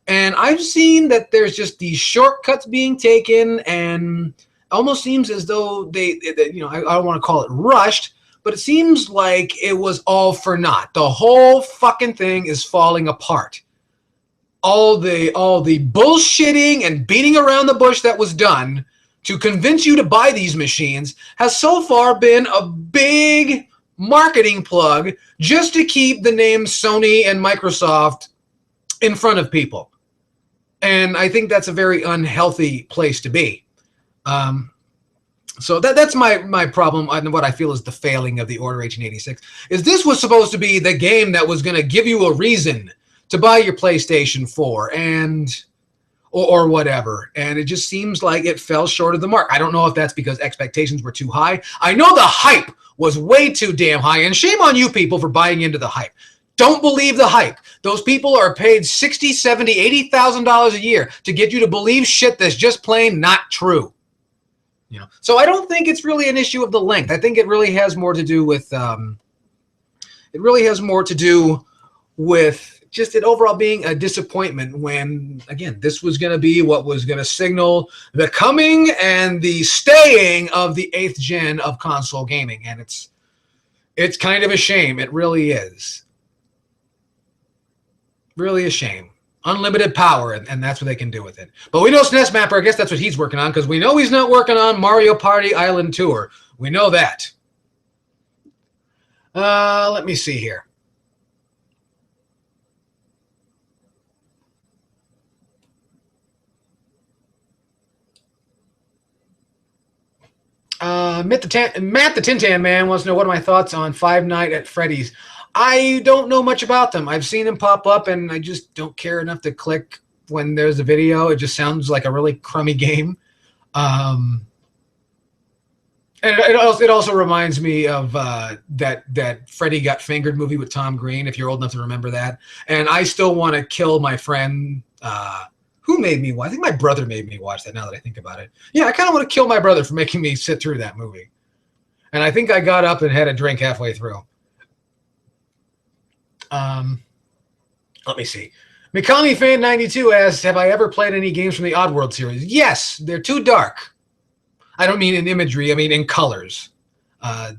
S1: And I've seen that there's just these shortcuts being taken, and almost seems as though I don't want to call it rushed, but it seems like it was all for naught. The whole fucking thing is falling apart. All the bullshitting and beating around the bush that was done to convince you to buy these machines has so far been a big marketing plug just to keep the names Sony and Microsoft in front of people. And I think that's a very unhealthy place to be. So that's my problem, and what I feel is the failing of the Order 1886. Is this was supposed to be the game that was going to give you a reason to buy your PlayStation 4 or whatever, and it just seems like it fell short of the mark. I don't know if that's because expectations were too high. I know the hype was way too damn high, and shame on you people for buying into the hype. Don't believe the hype. Those people are paid $60,000, $70,000, $80,000 a year to get you to believe shit that's just plain not true. So I don't think it's really an issue of the length. I think it really has more to do with just it overall being a disappointment, when, again, this was going to be what was going to signal the coming and the staying of the 8th gen of console gaming. And it's kind of a shame. It really is. Really a shame. Unlimited power, and that's what they can do with it. But we know SNES Mapper, I guess that's what he's working on, because we know he's not working on Mario Party Island Tour. We know that. Let me see here. Matt the Tin Tan Man wants to know what are my thoughts on Five Nights at Freddy's. I don't know much about them. I've seen them pop up, and I just don't care enough to click when there's a video. It just sounds like a really crummy game. And it also reminds me of that Freddy Got Fingered movie with Tom Green, if you're old enough to remember that. And I still want to kill my friend who made me watch. I think my brother made me watch that, now that I think about it. Yeah, I kind of want to kill my brother for making me sit through that movie. And I think I got up and had a drink halfway through. Let me see. Mikami Fan 92 asks, have I ever played any games from the Oddworld series? Yes, they're too dark. I don't mean in imagery, I mean in colors. I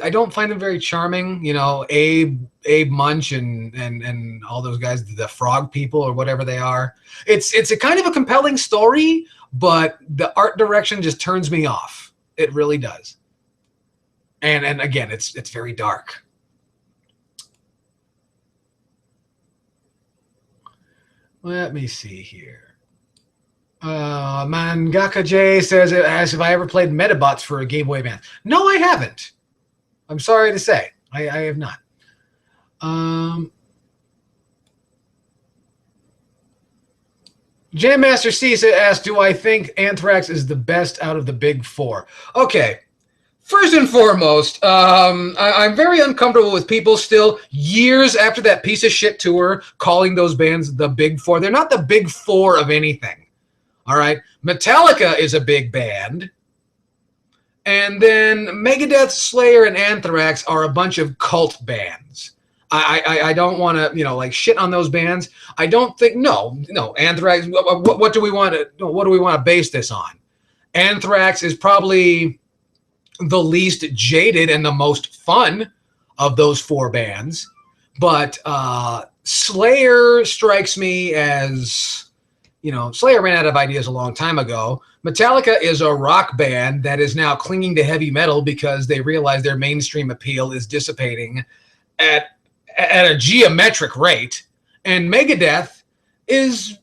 S1: don't find them very charming. Abe Munch and all those guys, the frog people or whatever they are. It's a kind of a compelling story, but the art direction just turns me off. It really does. And again, it's very dark. Let me see here. Mangaka J says, as if I ever played Metabots for a Game Boy Advance. No, I haven't. I'm sorry to say. I have not. Jam Master C asks, do I think Anthrax is the best out of the big four? Okay. First and foremost, I'm very uncomfortable with people still, years after that piece of shit tour, calling those bands the Big Four. They're not the Big Four of anything. All right? Metallica is a big band. And then Megadeth, Slayer, and Anthrax are a bunch of cult bands. I don't want to, like shit on those bands. I don't think, no, Anthrax, what do we want to base this on? Anthrax is probably the least jaded and the most fun of those four bands. But Slayer strikes me as, Slayer ran out of ideas a long time ago. Metallica is a rock band that is now clinging to heavy metal because they realize their mainstream appeal is dissipating at a geometric rate. And Megadeth is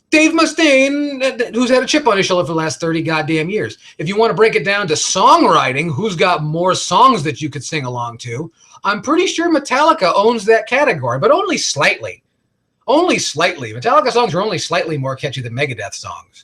S1: Dave Mustaine, who's had a chip on his shoulder for the last 30 goddamn years. If you want to break it down to songwriting, who's got more songs that you could sing along to, I'm pretty sure Metallica owns that category, but only slightly. Only slightly. Metallica songs are only slightly more catchy than Megadeth songs.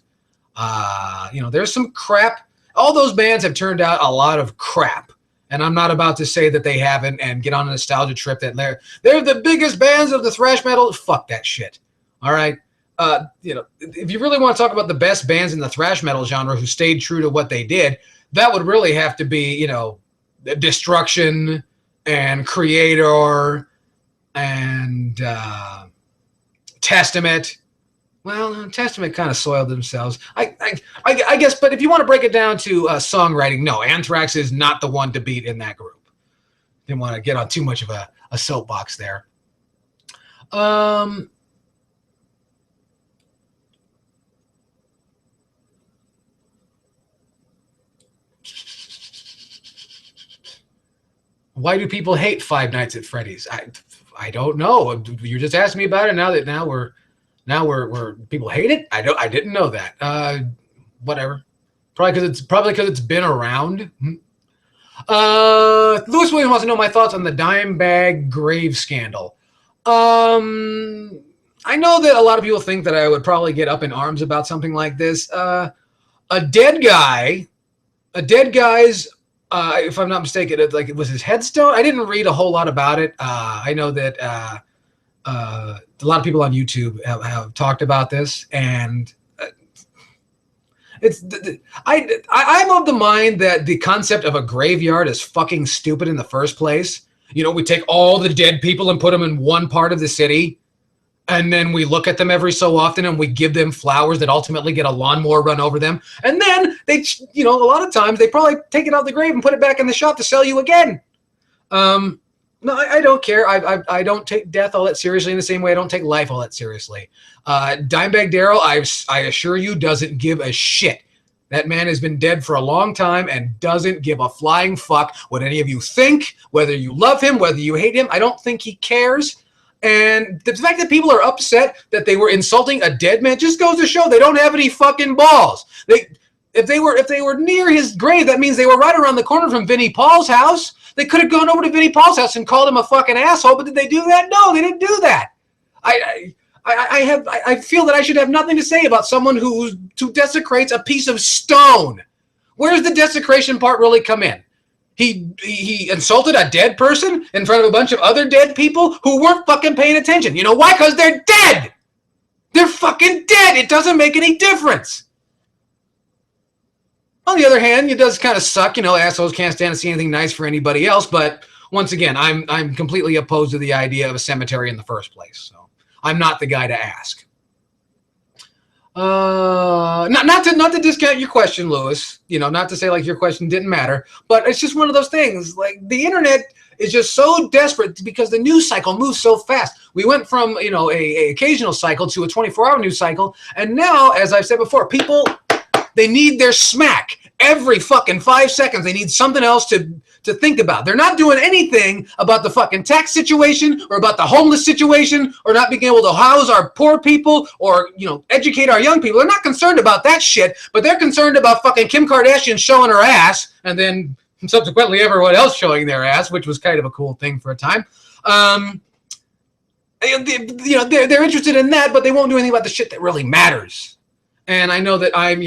S1: There's some crap. All those bands have turned out a lot of crap. And I'm not about to say that they haven't and get on a nostalgia trip that they're the biggest bands of the thrash metal. Fuck that shit. All right. If you really want to talk about the best bands in the thrash metal genre who stayed true to what they did, that would really have to be, Destruction and Creator and Testament. Well, Testament kind of soiled themselves. I guess, but if you want to break it down to songwriting, no, Anthrax is not the one to beat in that group. Didn't want to get on too much of a soapbox there. Why do people hate Five Nights at Freddy's? I don't know. You just asked me about it. Now we're people hate it. I didn't know that. Whatever. Probably because it's been around. Lewis Williams wants to know my thoughts on the Dimebag grave scandal. I know that a lot of people think that I would probably get up in arms about something like this. A dead guy's, if I'm not mistaken, it was his headstone. I didn't read a whole lot about it. I know that a lot of people on YouTube have talked about this, and I'm of the mind that the concept of a graveyard is fucking stupid in the first place. We take all the dead people and put them in one part of the city, and then we look at them every so often and we give them flowers that ultimately get a lawnmower run over them. And then they, a lot of times they probably take it out of the grave and put it back in the shop to sell you again. No, I don't care. I don't take death all that seriously in the same way I don't take life all that seriously. Dimebag Darrell, I assure you, doesn't give a shit. That man has been dead for a long time and doesn't give a flying fuck what any of you think, whether you love him, whether you hate him. I don't think he cares. And the fact that people are upset that they were insulting a dead man just goes to show they don't have any fucking balls. If they were near his grave, that means they were right around the corner from Vinnie Paul's house. They could have gone over to Vinnie Paul's house and called him a fucking asshole, but did they do that? No, they didn't do that. I feel that I should have nothing to say about someone who desecrates a piece of stone. Where's the desecration part really come in? He insulted a dead person in front of a bunch of other dead people who weren't fucking paying attention. You know why? Because they're dead. They're fucking dead. It doesn't make any difference. On the other hand, it does kind of suck. Assholes can't stand to see anything nice for anybody else. But once again, I'm completely opposed to the idea of a cemetery in the first place. So I'm not the guy to ask. Not to discount your question, Lewis. Not to say like your question didn't matter, but it's just one of those things. Like the internet is just so desperate because the news cycle moves so fast. We went from a occasional cycle to a 24-hour news cycle, and now, as I've said before, people they need their smack every fucking 5 seconds. They need something else to think about. They're not doing anything about the fucking tax situation or about the homeless situation or not being able to house our poor people or, educate our young people. They're not concerned about that shit, but they're concerned about fucking Kim Kardashian showing her ass and then subsequently everyone else showing their ass, which was kind of a cool thing for a time. They're interested in that, but they won't do anything about the shit that really matters. And I know that I'm,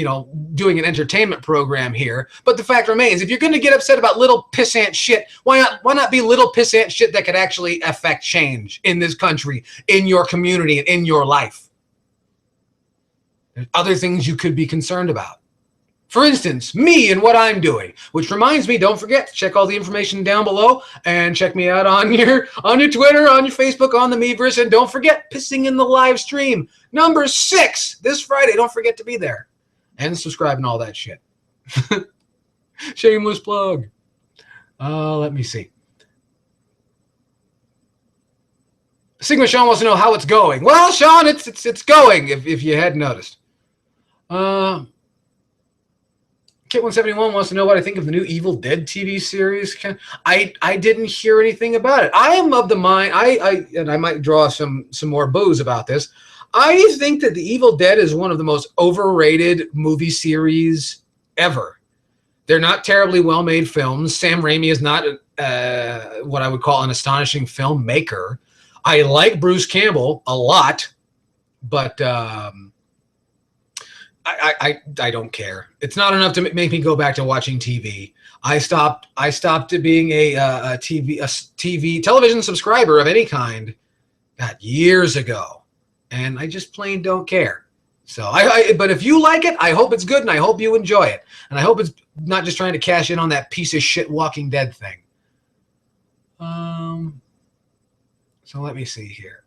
S1: doing an entertainment program here, but the fact remains, if you're going to get upset about little pissant shit, why not be little pissant shit that could actually affect change in this country, in your community, and in your life? There's other things you could be concerned about. For instance, me and what I'm doing, which reminds me, don't forget to check all the information down below and check me out on your Twitter, on your Facebook, on the MiiVerse, and don't forget pissing in the live stream number 6 this Friday. Don't forget to be there and subscribe and all that shit. Shameless plug. Let me see. Sigma Sean wants to know how it's going. Well, Sean, it's going. If you hadn't noticed. Kit171 wants to know what I think of the new Evil Dead TV series. I didn't hear anything about it. I am of the mind, and I might draw some more boos about this. I think that the Evil Dead is one of the most overrated movie series ever. They're not terribly well-made films. Sam Raimi is not what I would call an astonishing filmmaker. I like Bruce Campbell a lot, but I don't care. It's not enough to make me go back to watching TV. I stopped being a television subscriber of any kind, years ago, and I just plain don't care. So but if you like it, I hope it's good, and I hope you enjoy it, and I hope it's not just trying to cash in on that piece of shit Walking Dead thing. So let me see here.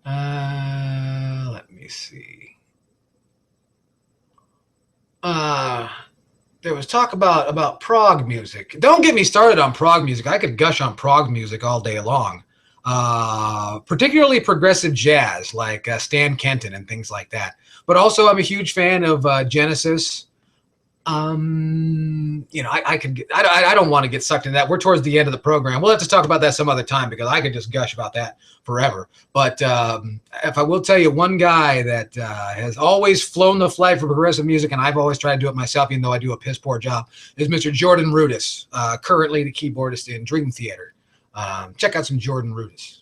S1: Let me see. There was talk about prog music. Don't get me started on prog music. I could gush on prog music all day long. Particularly progressive jazz, like Stan Kenton and things like that. But also, I'm a huge fan of Genesis. I don't want to get sucked into that. We're towards the end of the program. We'll have to talk about that some other time because I could just gush about that forever. But if I will tell you one guy that has always flown the flag for progressive music, and I've always tried to do it myself, even though I do a piss poor job, is Mr. Jordan Rudess, currently the keyboardist in Dream Theater. Check out some Jordan Rudess.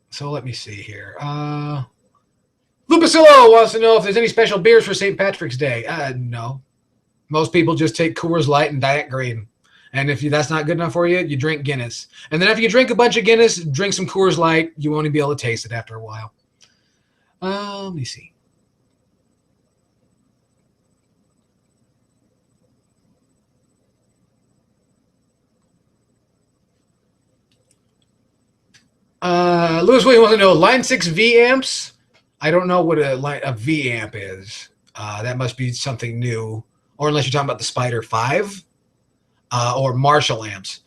S1: So let me see here. Lupacillo wants to know if there's any special beers for St. Patrick's Day. No. Most people just take Coors Light and Diet Green. And if that's not good enough for you, you drink Guinness. And then after you drink a bunch of Guinness, drink some Coors Light. You won't even be able to taste it after a while. Let me see. Lewis Williams wants to know line 6 V amps. I don't know what a V amp is. That must be something new, or unless you're talking about the Spider 5 or Marshall amps.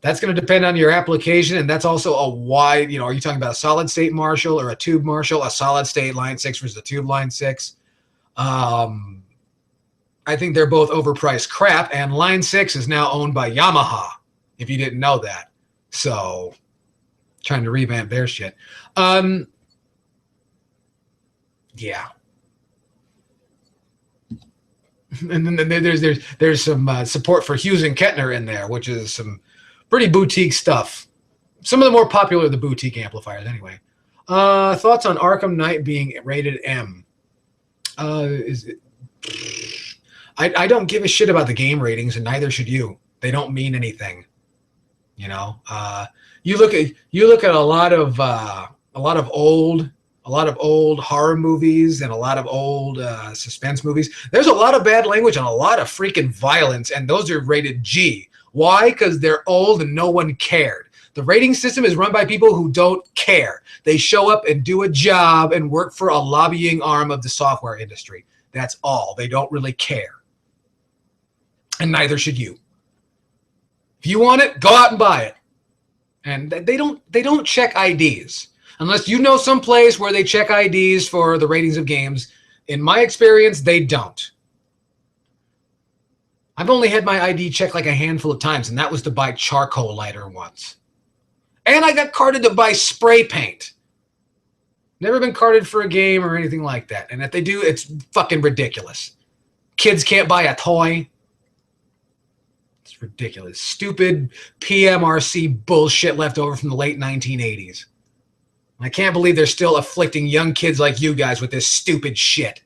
S1: That's going to depend on your application, and that's also a wide. Are you talking about a solid state Marshall or a tube Marshall? A solid state line 6 versus a tube line 6. I think they're both overpriced crap, and line 6 is now owned by Yamaha. If you didn't know that, so. Trying to revamp their shit. Yeah. And then there's some support for Hughes and Kettner in there, which is some pretty boutique stuff. Some of the more popular the boutique amplifiers, anyway. Thoughts on Arkham Knight being rated M? I don't give a shit about the game ratings, and neither should you. They don't mean anything. You look at a lot of old horror movies and a lot of old suspense movies. There's a lot of bad language and a lot of freaking violence, and those are rated G. Why? Because they're old and no one cared. The rating system is run by people who don't care. They show up and do a job and work for a lobbying arm of the software industry. That's all. They don't really care. And neither should you. If you want it, go out and buy it. And they don't check IDs unless you know some place where they check IDs for the ratings of games. In my experience, they don't. I've only had my ID checked like a handful of times, and that was to buy charcoal lighter once. And I got carded to buy spray paint. Never been carded for a game or anything like that. And if they do, it's fucking ridiculous. Kids can't buy a toy. It's ridiculous. Stupid PMRC bullshit left over from the late 1980s. I can't believe they're still afflicting young kids like you guys with this stupid shit.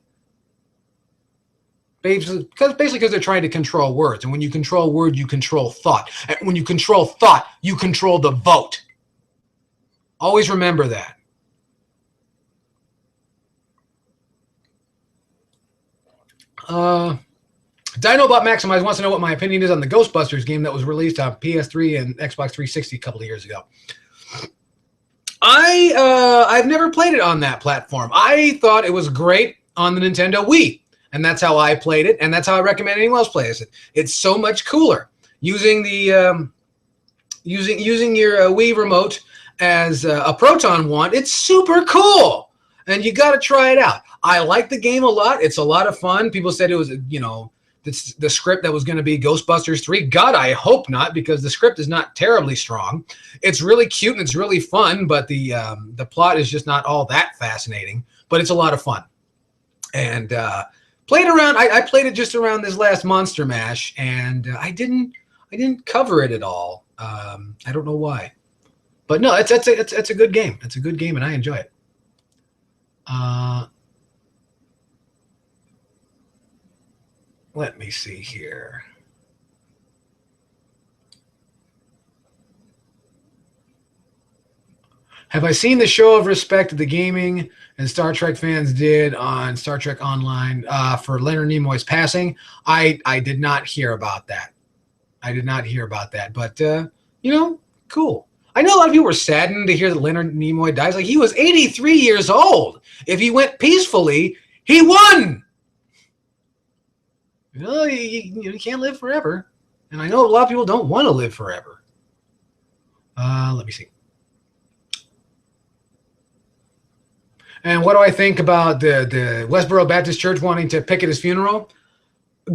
S1: Basically because they're trying to control words. And when you control words, you control thought. And when you control thought, you control the vote. Always remember that. Dinobot Maximize wants to know what my opinion is on the Ghostbusters game that was released on PS3 and Xbox 360 a couple of years ago. I've never played it on that platform. I thought it was great on the Nintendo Wii, and that's how I played it, and that's how I recommend anyone else plays it. It's so much cooler using the using your Wii remote as a Proton wand. It's super cool, and you got to try it out. I like the game a lot. It's a lot of fun. People said it was, you know, the script that was going to be Ghostbusters 3. God, I hope not, because the script is not terribly strong. It's really cute and it's really fun, but the plot is just not all that fascinating. But it's a lot of fun. And played around. I played it just around this last Monster Mash, and I didn't cover it at all. I don't know why, but no, it's a good game. It's a good game, and I enjoy it. Let me see here. Have I seen the show of respect the gaming and Star Trek fans did on Star Trek Online for Leonard Nimoy's passing? I did not hear about that. I did not hear about that. But, you know, cool. I know a lot of people were saddened to hear that Leonard Nimoy dies. Like, he was 83 years old. If he went peacefully, he won. You know, you can't live forever. And I know a lot of people don't want to live forever. Let me see. And what do I think about the Westboro Baptist Church wanting to picket his funeral?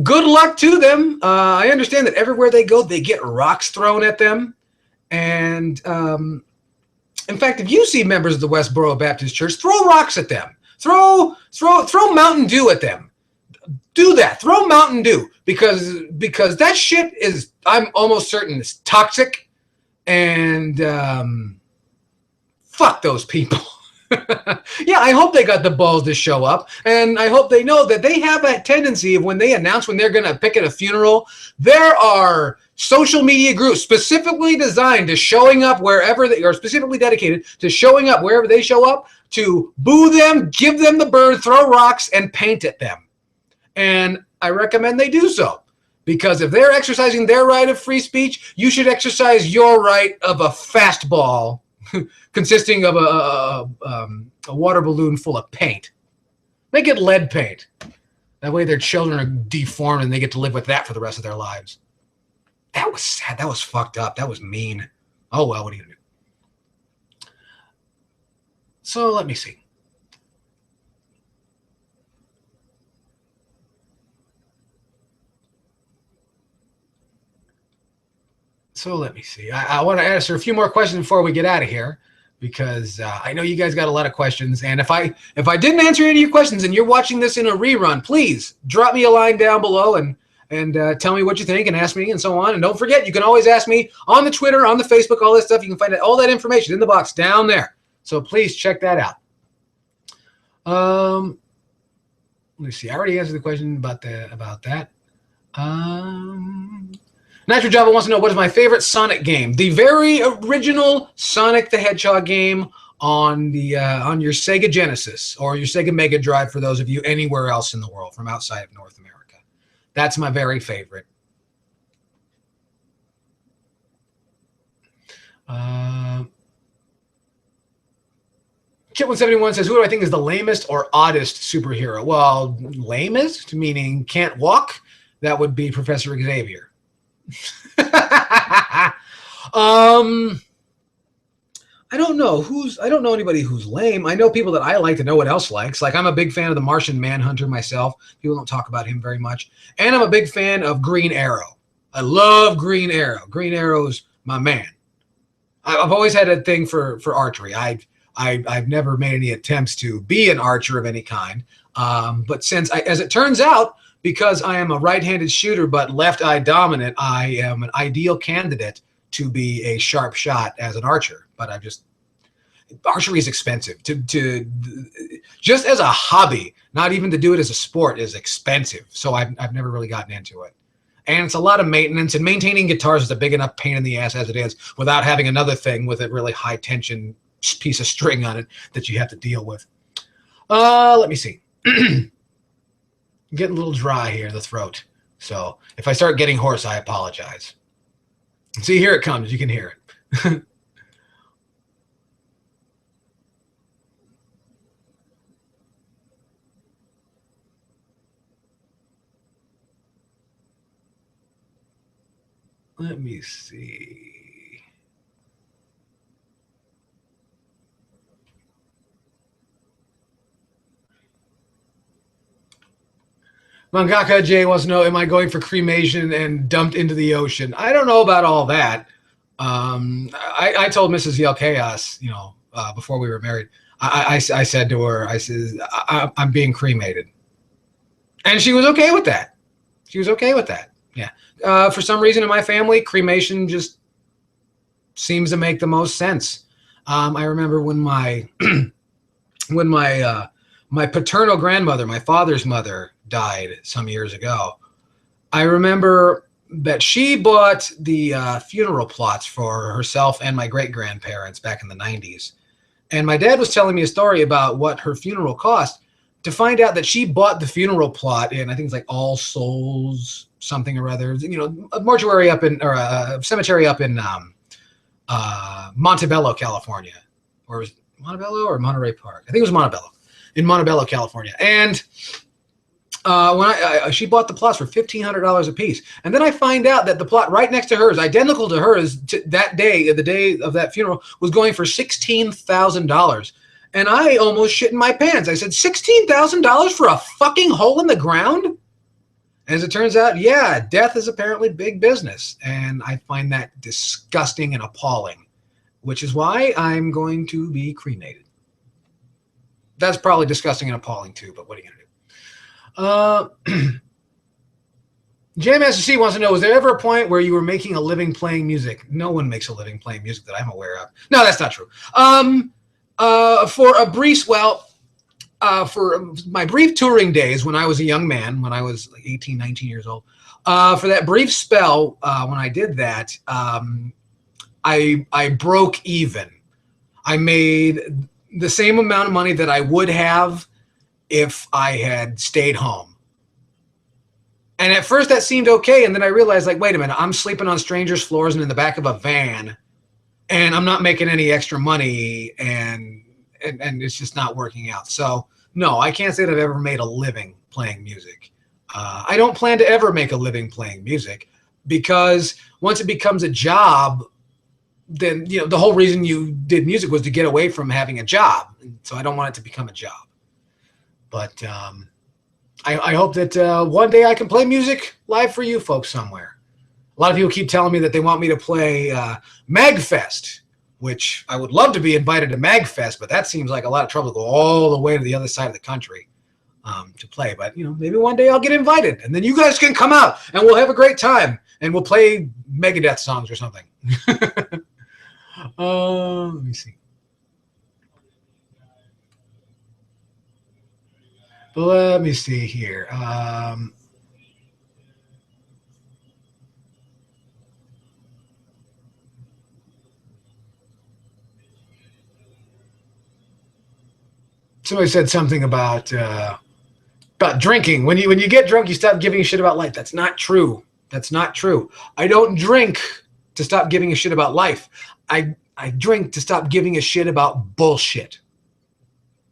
S1: Good luck to them. I understand that everywhere they go, they get rocks thrown at them. And in fact, if you see members of the Westboro Baptist Church, throw rocks at them. Throw Mountain Dew at them. Do that. Throw Mountain Dew because that shit is, I'm almost certain, it's toxic. And fuck those people. Yeah, I hope they got the balls to show up, and I hope they know that they have a tendency of when they announce when they're going to picket a funeral, there are social media groups specifically designed to showing up wherever they are, specifically dedicated to showing up wherever they show up, to boo them, give them the bird, throw rocks, and paint at them. And I recommend they do so, because if they're exercising their right of free speech, you should exercise your right of a fastball consisting of a water balloon full of paint. Make it lead paint. That way their children are deformed and they get to live with that for the rest of their lives. That was sad. That was fucked up. That was mean. Oh, well, what are you going to do? So let me see. I want to answer a few more questions before we get out of here, because I know you guys got a lot of questions. And if I didn't answer any of your questions and you're watching this in a rerun, please drop me a line down below and tell me what you think and ask me and so on. And don't forget, you can always ask me on the Twitter, on the Facebook, all this stuff. You can find all that information in the box down there. So please check that out. Let me see. I already answered the question about that. Nitro Java wants to know, what is my favorite Sonic game? The very original Sonic the Hedgehog game on the on your Sega Genesis or your Sega Mega Drive, for those of you anywhere else in the world from outside of North America. That's my very favorite. Chip171 says, who do I think is the lamest or oddest superhero? Well, lamest, meaning can't walk, that would be Professor Xavier. I don't know anybody who's lame. I know people that I like to know what else likes. Like, I'm a big fan of the Martian Manhunter myself. People don't talk about him very much. And I'm a big fan of Green Arrow. I love Green Arrow. Green Arrow's my man. I've always had a thing for archery. I've never made any attempts to be an archer of any kind. But since, as it turns out, because I am a right-handed shooter but left-eye dominant, I am an ideal candidate to be a sharp shot as an archer. But archery is expensive. To just as a hobby, not even to do it as a sport, is expensive. So I've never really gotten into it. And it's a lot of maintenance, and maintaining guitars is a big enough pain in the ass as it is, without having another thing with a really high tension piece of string on it that you have to deal with. Let me see. I'm getting a little dry here in the throat. So if I start getting hoarse, I apologize. See, here it comes. You can hear it. Let me see. Mangaka J wants to know, am I going for cremation and dumped into the ocean? I don't know about all that. I told Mrs. Yellkaos, before we were married, I said to her, I said, I'm being cremated. And she was okay with that. She was okay with that. Yeah. For some reason in my family, cremation just seems to make the most sense. I remember when my my paternal grandmother, my father's mother, died some years ago. I remember that she bought the funeral plots for herself and my great-grandparents back in the 90s. And my dad was telling me a story about what her funeral cost, to find out that she bought the funeral plot in, I think it's like All Souls something or other, a mortuary up in, or a cemetery up in Montebello, California. Or was it Montebello or Monterey Park? I think it was Montebello, in Montebello, California. And when she bought the plots for $1,500 a piece, and then I find out that the plot right next to hers, identical to hers, that day, the day of that funeral, was going for $16,000, and I almost shit in my pants. I said, $16,000 for a fucking hole in the ground? As it turns out, yeah, death is apparently big business, and I find that disgusting and appalling, which is why I'm going to be cremated. That's probably disgusting and appalling too, but what are you going to do? J-Master C wants to know, was there ever a point where you were making a living playing music? No one makes a living playing music that I'm aware of. No, that's not true. For my brief touring days when I was a young man, when I was like 18, 19 years old, for that brief spell, when I did that, I broke even. I made the same amount of money that I would have if I had stayed home. And at first that seemed okay, and then I realized, like, wait a minute, I'm sleeping on strangers' floors and in the back of a van, and I'm not making any extra money, and it's just not working out. So no, I can't say that I've ever made a living playing music. I don't plan to ever make a living playing music, because once it becomes a job, then the whole reason you did music was to get away from having a job. So I don't want it to become a job. But I hope that one day I can play music live for you folks somewhere. A lot of people keep telling me that they want me to play MagFest, which I would love to be invited to MagFest, but that seems like a lot of trouble to go all the way to the other side of the country to play. But maybe one day I'll get invited, and then you guys can come out, and we'll have a great time, and we'll play Megadeth songs or something. Let me see. Let me see here. Somebody said something about drinking. When you get drunk, you stop giving a shit about life. That's not true. That's not true. I don't drink to stop giving a shit about life. I drink to stop giving a shit about bullshit.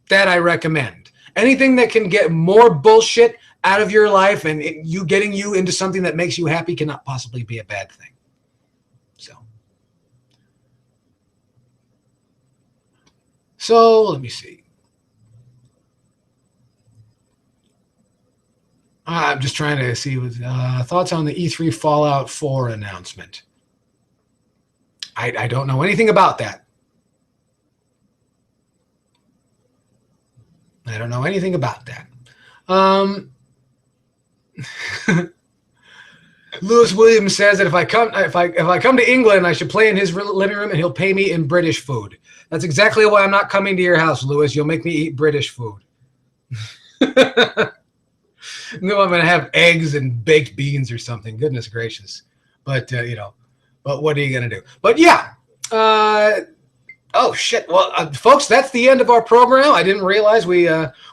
S1: That I recommend. Anything that can get more bullshit out of your life and getting you into something that makes you happy cannot possibly be a bad thing. So let me see. I'm just trying to see what thoughts on the E3 Fallout 4 announcement. I don't know anything about that. I don't know anything about that. Lewis Williams says that if I come to England, I should play in his living room, and he'll pay me in British food. That's exactly why I'm not coming to your house, Lewis. You'll make me eat British food. No, I'm gonna have eggs and baked beans or something. Goodness gracious! But but what are you gonna do? But yeah. Oh shit! Well, folks, that's the end of our program. I didn't realize we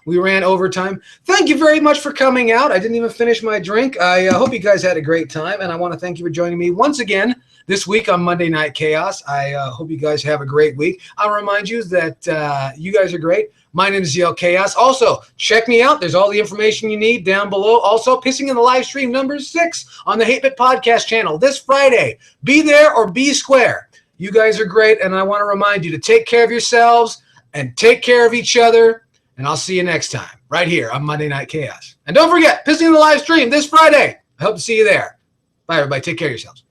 S1: ran overtime. Thank you very much for coming out. I didn't even finish my drink. I hope you guys had a great time, and I want to thank you for joining me once again this week on Monday Night Chaos. I hope you guys have a great week. I'll remind you that you guys are great. My name is Yellkaos. Also, check me out. There's all the information you need down below. Also, Pissing in the Live Stream number 6 on the Hate Bit Podcast channel this Friday. Be there or be square. You guys are great, and I want to remind you to take care of yourselves and take care of each other, and I'll see you next time right here on Monday Night Chaos. And don't forget, Pissing in the Live Stream this Friday. I hope to see you there. Bye, everybody. Take care of yourselves.